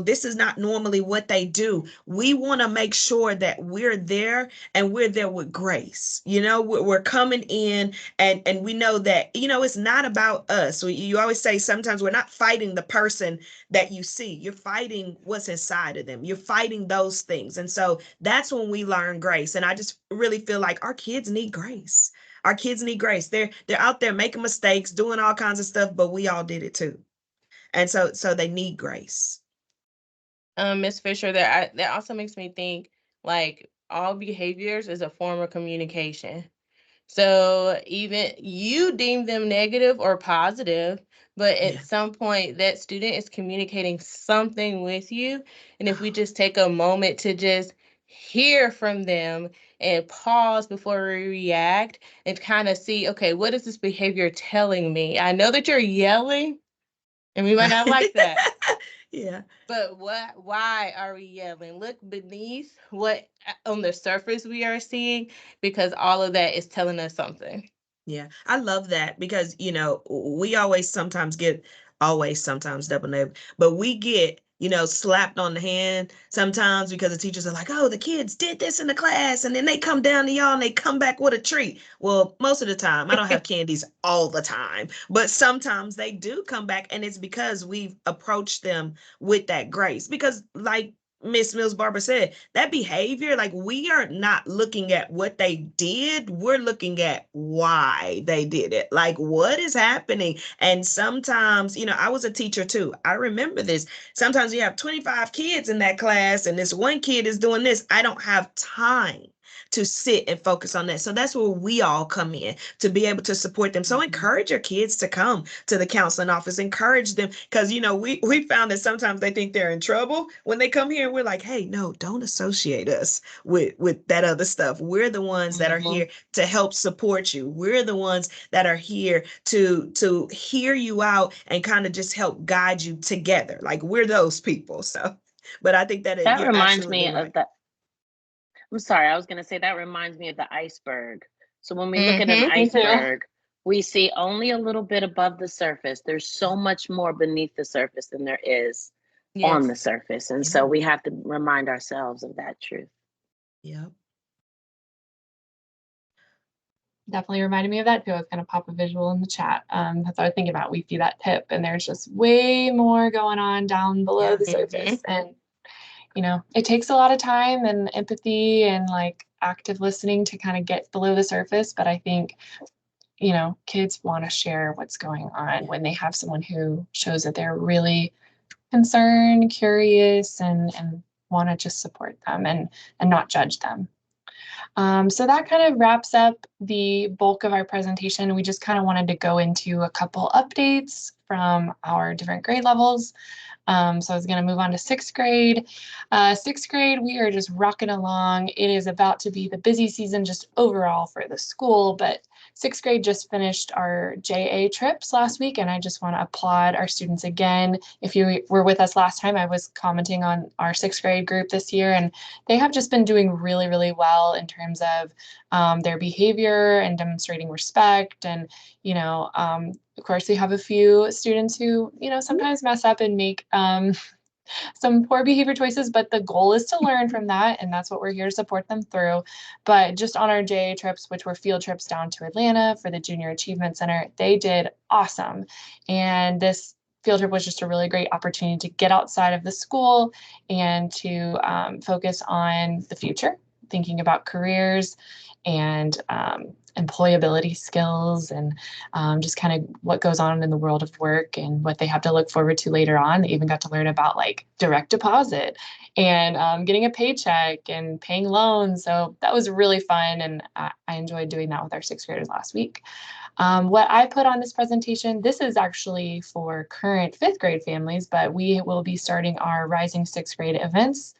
this is not normally what they do, we want to make sure that we're there, and we're there with grace. We're coming in, and we know that, it's not about us. You always say sometimes we're not fighting the person that you see. You're fighting what's inside of them. You're fighting those things. And so that's when we learn grace. And I just really feel like our kids need grace. Our kids need grace. They're out there making mistakes, doing all kinds of stuff, but we all did it too. And so they need grace. Ms. Fisher, that also makes me think, like, all behaviors is a form of communication. So even you deem them negative or positive, but at some point that student is communicating something with you. And if we just take a moment to just hear from them and pause before we react and kind of see, okay, what is this behavior telling me? I know that you're yelling, and we might not like that. Yeah. But why are we yelling? Look beneath what on the surface we are seeing, because all of that is telling us something. Yeah, I love that, because, we sometimes double negative, but we get, slapped on the hand sometimes because the teachers are like, oh, the kids did this in the class, and then they come down to y'all and they come back with a treat. Well, most of the time, I don't have candies all the time, but sometimes they do come back, and it's because we've approached them with that grace. Because, like Miss Mills Barber said, that behavior, like, we are not looking at what they did. We're looking at why they did it. Like, what is happening? And sometimes, I was a teacher too. I remember this. Sometimes you have 25 kids in that class, and this one kid is doing this. I don't have time to sit and focus on that. So that's where we all come in, to be able to support them. So encourage your kids to come to the counseling office. Encourage them, because, we found that sometimes they think they're in trouble when they come here. We're like, hey, no, don't associate us with that other stuff. We're the ones that are here to help support you. We're the ones that are here to hear you out and kind of just help guide you together. Like, we're those people. So, but I think that That you're reminds me absolutely right. of that. I'm sorry, I was going to say that reminds me of the iceberg. So when we look at an Me too. iceberg, we see only a little bit above the surface. There's so much more beneath the surface than there is on the Yes. surface. And Yeah. so we have to remind ourselves of that truth. Yep. Definitely reminded me of that too. I was going to pop a visual in the chat. That's what I was thinking about. We see that tip, and there's just way more going on down below the surface. And, you know, it takes a lot of time and empathy and like active listening to kind of get below the surface. But I think, you know, kids want to share what's going on when they have someone who shows that they're really concerned, curious, and want to just support them and not judge them. So that kind of wraps up the bulk of our presentation. We just kind of wanted to go into a couple updates from our different grade levels. So I was going to move on to sixth grade. Sixth grade, we are just rocking along. It is about to be the busy season just overall for the school, but sixth grade just finished our JA trips last week, and I just want to applaud our students again. If you were with us last time, I was commenting on our sixth grade group this year, and they have just been doing really, really well in terms of their behavior and demonstrating respect. And, you know, of course, we have a few students who, you know, sometimes mess up and make some poor behavior choices, but the goal is to learn from that, and that's what we're here to support them through. But just on our JA trips, which were field trips down to Atlanta for the Junior Achievement Center, they did awesome. And this field trip was just a really great opportunity to get outside of the school and to focus on the future, thinking about careers and employability skills and just kind of what goes on in the world of work and what they have to look forward to later on. They even got to learn about like direct deposit and getting a paycheck and paying loans. So that was really fun. And I enjoyed doing that with our sixth graders last week. What I put on this presentation, this is actually for current fifth grade families, but we will be starting our Rising Sixth Grade events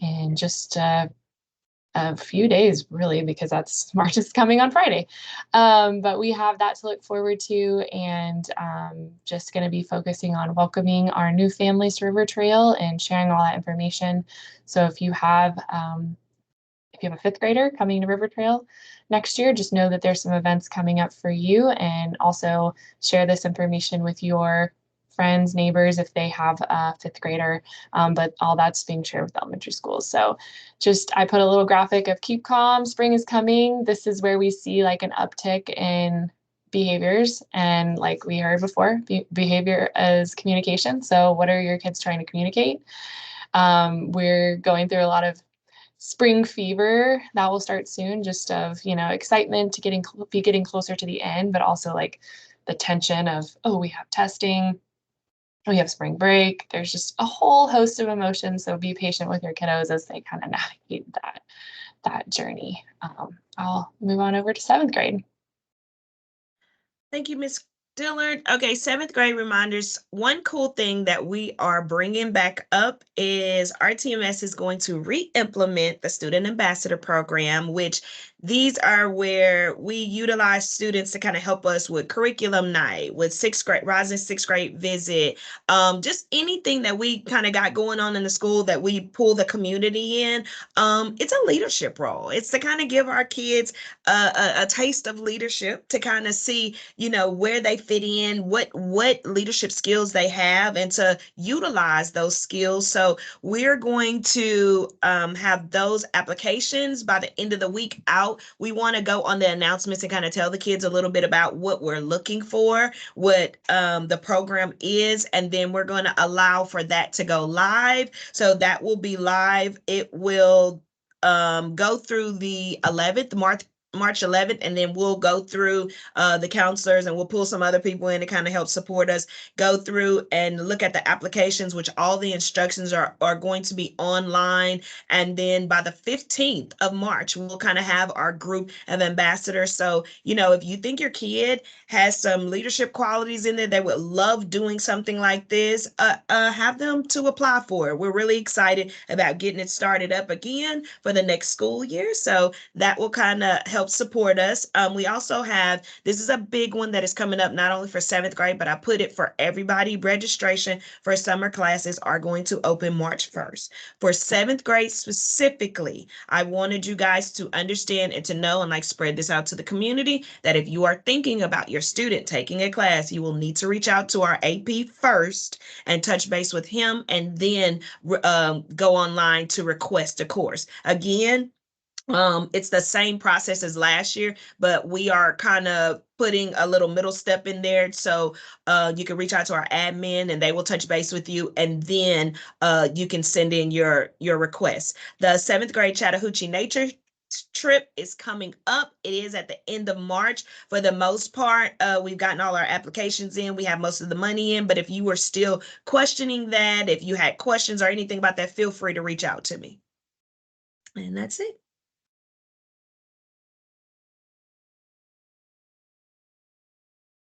in just a few days, really, because that's March is coming on Friday. But we have that to look forward to, and just going to be focusing on welcoming our new families to River Trail and sharing all that information. So if you have a fifth grader coming to River Trail next year, just know that there's some events coming up for you, and also share this information with your friends, neighbors, if they have a fifth grader, but all that's being shared with elementary schools. So just, I put a little graphic of keep calm, spring is coming. This is where we see like an uptick in behaviors, and like we heard before, behavior is communication. So what are your kids trying to communicate? We're going through a lot of spring fever that will start soon, just of, you know, excitement to be getting closer to the end, but also like the tension of, oh, we have testing, we have spring break. There's just a whole host of emotions. So be patient with your kiddos as they kind of navigate that journey. I'll move on over to seventh grade. Thank you, Ms. Dillard. Okay, seventh grade reminders. One cool thing that we are bringing back up is RTMS is going to re-implement the Student Ambassador Program, which these are where we utilize students to kind of help us with curriculum night, with sixth grade, Rising sixth grade visit, just anything that we kind of got going on in the school that we pull the community in. It's a leadership role. It's to kind of give our kids a taste of leadership, to kind of see, you know, where they fit in, what leadership skills they have, and to utilize those skills. So we're going to have those applications by the end of the week out. We want to go on the announcements and kind of tell the kids a little bit about what we're looking for, what the program is, and then we're going to allow for that to go live. So that will be live. It will go through the 11th, March 11th, and then we'll go through the counselors, and we'll pull some other people in to kind of help support us go through and look at the applications, which all the instructions are going to be online. And then by the 15th of March, we'll kind of have our group of ambassadors. So, you know, if you think your kid has some leadership qualities in there, they would love doing something like this, have them to apply for it. We're really excited about getting it started up again for the next school year. So that will kind of help help support us. We also have, this is a big one that is coming up not only for 7th grade, but I put it for everybody. Registration for summer classes are going to open March 1st. For 7th grade specifically, I wanted you guys to understand and to know and like spread this out to the community that if you are thinking about your student taking a class, you will need to reach out to our AP first and touch base with him, and then go online to request a course. Again, it's the same process as last year, but we are kind of putting a little middle step in there. So you can reach out to our admin and they will touch base with you, and then you can send in your request. The 7th grade Chattahoochee Nature trip is coming up. It is at the end of March. For the most part, we've gotten all our applications in. We have most of the money in, but if you were still questioning that, if you had questions or anything about that, feel free to reach out to me. And that's it.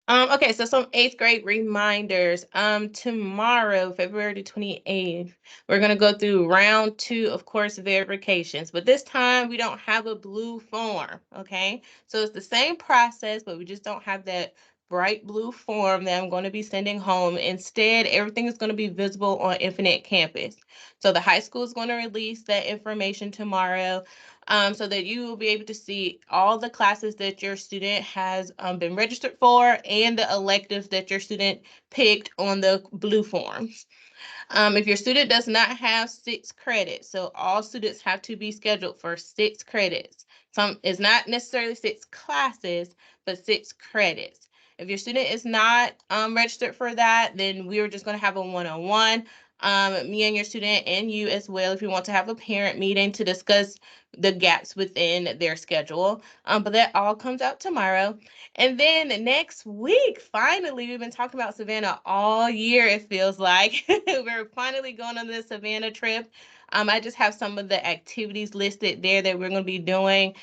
Okay, so some 8th grade reminders. Tomorrow, February 28th, we're gonna go through round 2 of course verifications, but this time we don't have a blue form, okay? So it's the same process, but we just don't have that bright blue form that I'm going to be sending home. Instead, everything is going to be visible on Infinite Campus. So the high school is going to release that information tomorrow. So that you will be able to see all the classes that your student has been registered for and the electives that your student picked on the blue forms. If your student does not have 6 credits, so all students have to be scheduled for 6 credits. It's not necessarily 6 classes, but 6 credits. If your student is not registered for that, then we are just going to have a one-on-one. Me and your student and you as well, if you want to have a parent meeting to discuss the gaps within their schedule. But that all comes out tomorrow. And then next week, finally, we've been talking about Savannah all year, it feels like. We're finally going on the Savannah trip. I just have some of the activities listed there that we're going to be doing.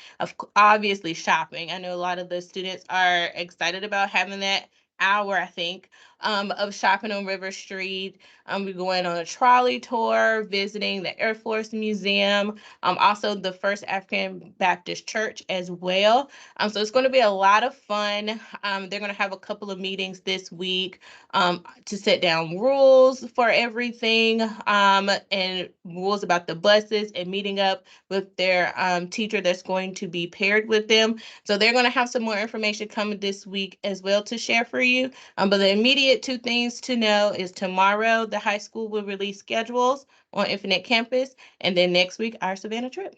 Obviously, shopping. I know a lot of the students are excited about having that hour, I think, of shopping on River Street. We're going on a trolley tour, visiting the Air Force Museum, also the First African Baptist Church as well. So it's going to be a lot of fun. They're going to have a couple of meetings this week to set down rules for everything, and rules about the buses, and meeting up with their teacher that's going to be paired with them. So they're going to have some more information coming this week as well to share for you. But the immediate 2 things to know is tomorrow the high school will release schedules on Infinite Campus, and then next week our Savannah trip.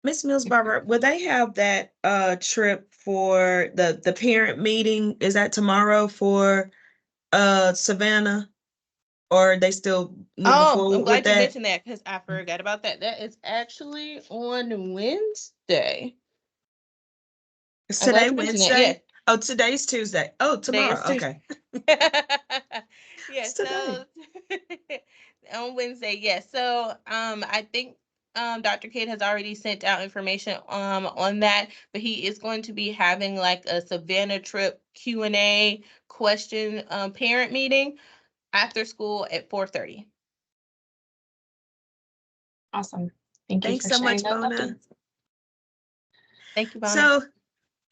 Miss Mills Barber, will they have that trip for the parent meeting? Is that tomorrow for Savannah? Or are they still moving forward I'm with glad you that? mentioned that because I forgot about that. That is actually on Wednesday. Is I'm glad today you mentioned that. Wednesday? Yeah, Oh, today's Tuesday. Oh, today tomorrow. is Tuesday. Okay. Yeah, It's today. so on Wednesday, yes. So I think Dr. Kidd has already sent out information on that, but he is going to be having like a Savannah trip Q&A question parent meeting after school at 4:30. Awesome. Thank you Thanks for so sharing much, those Bona. updates. Thank you, Bona. So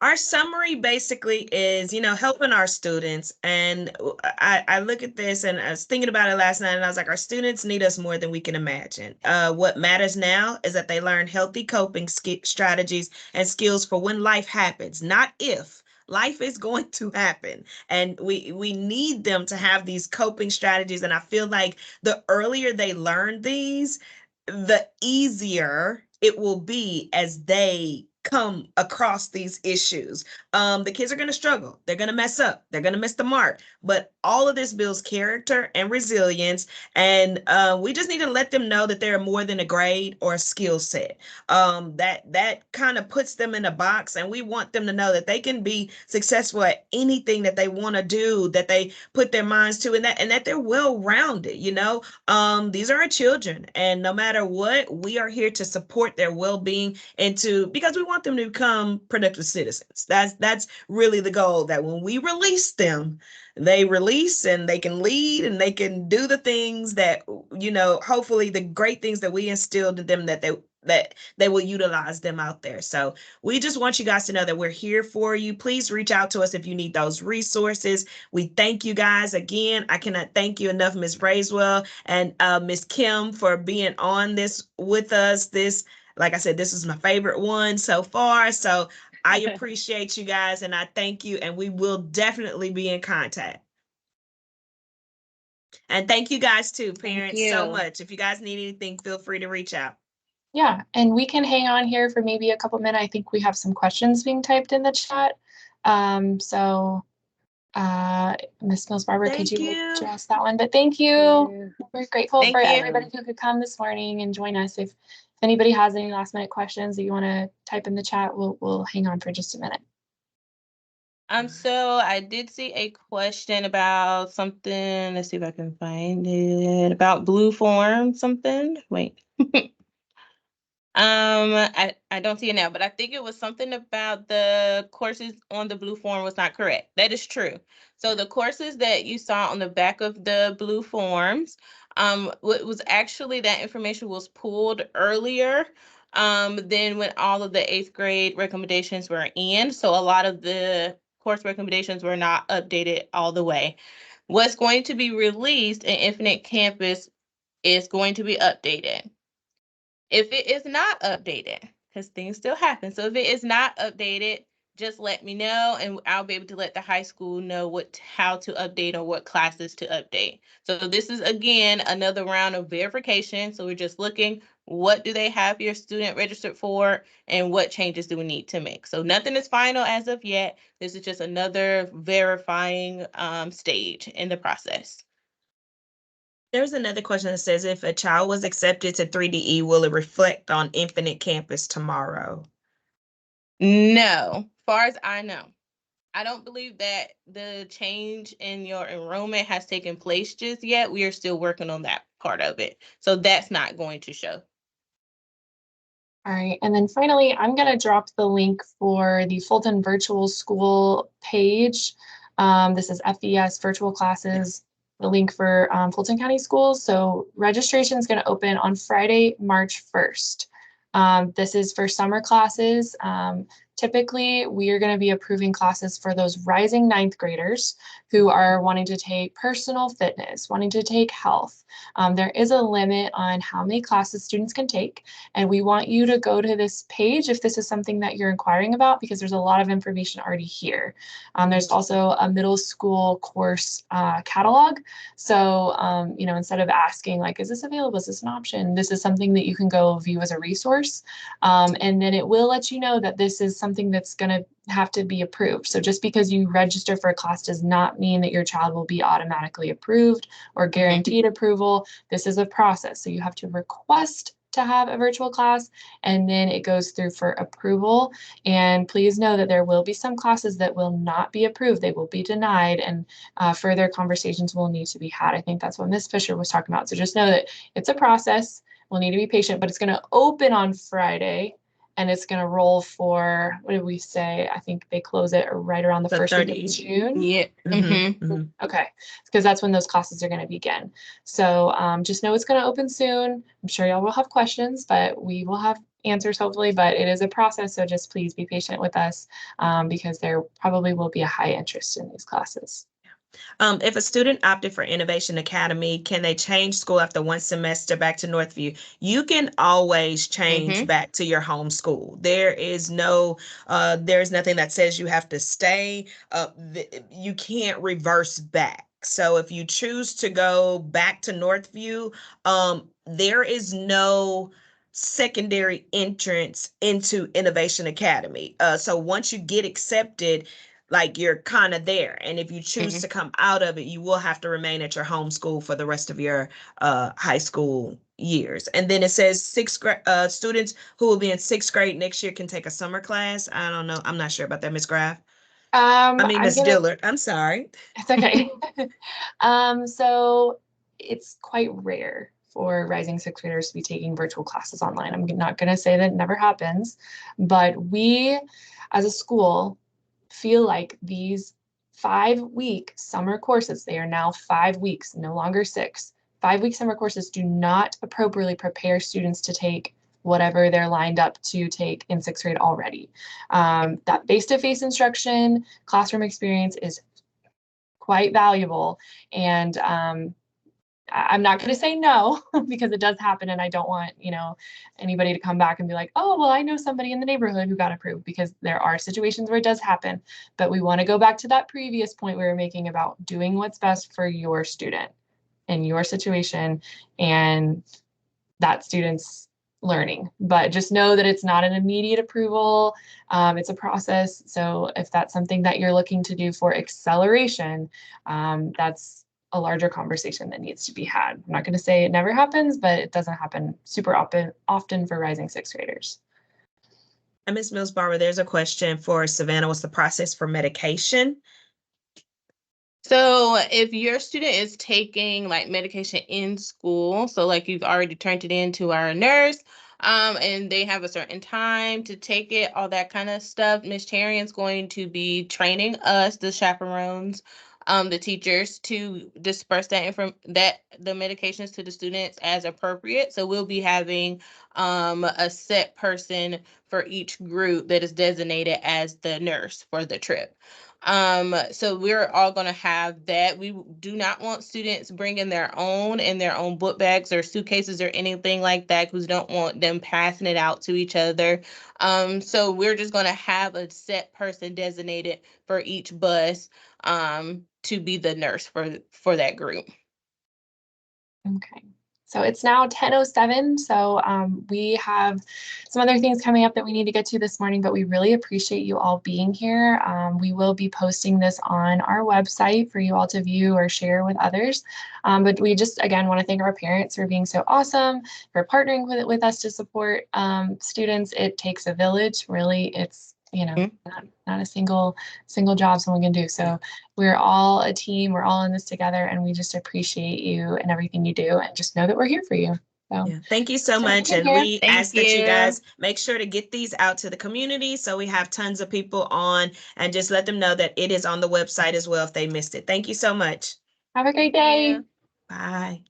our summary basically is, helping our students. And I look at this and I was thinking about it last night and I was like, our students need us more than we can imagine. What matters now is that they learn healthy coping strategies and skills for when life happens, not if. Life is going to happen, and we need them to have these coping strategies. And I feel like the earlier they learn these, the easier it will be as they come across these issues. The kids are going to struggle. They're going to mess up. They're going to miss the mark. But all of this builds character and resilience. And we just need to let them know that they're more than a grade or a skill set. That kind of puts them in a box. And we want them to know that they can be successful at anything that they want to do, that they put their minds to, and that they're well-rounded. These are our children. And no matter what, we are here to support their well-being because we want them to become productive citizens. That's really the goal, that when we release them, they release and they can lead and they can do the things that, hopefully the great things that we instilled in them, that that they will utilize them out there. So we just want you guys to know that we're here for you. Please reach out to us if you need those resources. We thank you guys again. I cannot thank you enough, Ms. Bracewell and Ms. Kim, for being on this with us. This, like I said, this is my favorite one so far. So I appreciate you guys and I thank you, and we will definitely be in contact. And thank you guys too, parents, so much. If you guys need anything, feel free to reach out. Yeah, and we can hang on here for maybe a couple minutes. I think we have some questions being typed in the chat. Ms. Mills Barber, could you address that one? But thank you. We're grateful for everybody who could come this morning and join us. If anybody has any last minute questions that you want to type in the chat, we'll hang on for just a minute. So I did see a question about something. Let's see if I can find it. About blue form something. Wait. I don't see it now, but I think it was something about the courses on the blue form was not correct. That is true. So the courses that you saw on the back of the blue forms, what was actually that information was pulled earlier than when all of the 8th grade recommendations were in. So a lot of the course recommendations were not updated all the way. What's going to be released in Infinite Campus is going to be updated. If it is not updated, because things still happen. So if it is not updated, just let me know and I'll be able to let the high school know how to update or what classes to update. So this is, again, another round of verification. So we're just looking, what do they have your student registered for and what changes do we need to make? So nothing is final as of yet. This is just another verifying stage in the process. There's another question that says, if a child was accepted to 3DE, will it reflect on Infinite Campus tomorrow? No, far as I know. I don't believe that the change in your enrollment has taken place just yet. We are still working on that part of it. So that's not going to show. All right, and then finally, I'm going to drop the link for the Fulton Virtual School page. This is FVS virtual classes, the link for Fulton County Schools. So registration is going to open on Friday, March 1st. This is for summer classes. Typically, we are going to be approving classes for those rising 9th graders who are wanting to take personal fitness, wanting to take health. There is a limit on how many classes students can take, and we want you to go to this page if this is something that you're inquiring about, because there's a lot of information already here. There's also a middle school course catalog. So, instead of asking, like, is this available? Is this an option? This is something that you can go view as a resource. And then it will let you know that this is something that's going to have to be approved. So just because you register for a class does not mean that your child will be automatically approved or guaranteed approval. This is a process. So you have to request to have a virtual class, and then it goes through for approval. And please know that there will be some classes that will not be approved. They will be denied, and further conversations will need to be had. I think that's what Ms. Fisher was talking about. So just know that it's a process. We'll need to be patient, but it's going to open on Friday. And it's going to roll for, what did we say? I think they close it right around the 1st week of June. Yeah. Okay, because that's when those classes are going to begin. So just know it's going to open soon. I'm sure y'all will have questions, but we will have answers hopefully. But it is a process, so just please be patient with us because there probably will be a high interest in these classes. If a student opted for Innovation Academy, can they change school after one semester back to Northview? You can always change back to your home school. There's nothing that says you have to stay. You can't reverse back. So if you choose to go back to Northview, there is no secondary entrance into Innovation Academy. So once you get accepted, like, you're kind of there. And if you choose to come out of it, you will have to remain at your home school for the rest of your high school years. And then it says students who will be in 6th grade next year can take a summer class. I don't know. I'm not sure about that, Ms. Graff. Ms. Dillard. I'm sorry. It's okay. So it's quite rare for rising 6th graders to be taking virtual classes online. I'm not going to say that it never happens, but we as a school feel like these 5-week summer courses, they are now 5 weeks, no longer 6. 5-week summer courses do not appropriately prepare students to take whatever they're lined up to take in 6th grade already. That face-to-face instruction, classroom experience is quite valuable. And I'm not going to say no because it does happen, and I don't want, anybody to come back and be like, oh, well, I know somebody in the neighborhood who got approved, because there are situations where it does happen. But we want to go back to that previous point we were making about doing what's best for your student in your situation and that student's learning. But just know that it's not an immediate approval. It's a process. So if that's something that you're looking to do for acceleration, that's a larger conversation that needs to be had. I'm not going to say it never happens, but it doesn't happen super often for rising 6th graders. And Ms. Mills-Barber, there's a question for Savannah. What's the process for medication? So if your student is taking like medication in school, so like you've already turned it in to our nurse, and they have a certain time to take it, all that kind of stuff, Ms. Charian's going to be training us, the chaperones, the teachers, to disperse the medications to the students as appropriate. So we'll be having a set person for each group that is designated as the nurse for the trip. So we're all going to have that. We do not want students bringing their own in their own book bags or suitcases or anything like that, because we don't want them passing it out to each other. So we're just going to have a set person designated for each bus to be the nurse for that group. Okay. So it's now 10:07. So we have some other things coming up that we need to get to this morning, but we really appreciate you all being here. We will be posting this on our website for you all to view or share with others. But we just, again, want to thank our parents for being so awesome, for partnering with us to support students. It takes a village. Really, it's not a single job someone can do. So we're all a team. We're all in this together, and we just appreciate you and everything you do, and just know that we're here for you. So thank you so much. And we ask that you guys make sure to get these out to the community, so we have tons of people on, and just let them know that it is on the website as well if they missed it. Thank you so much. Have a great day. Bye.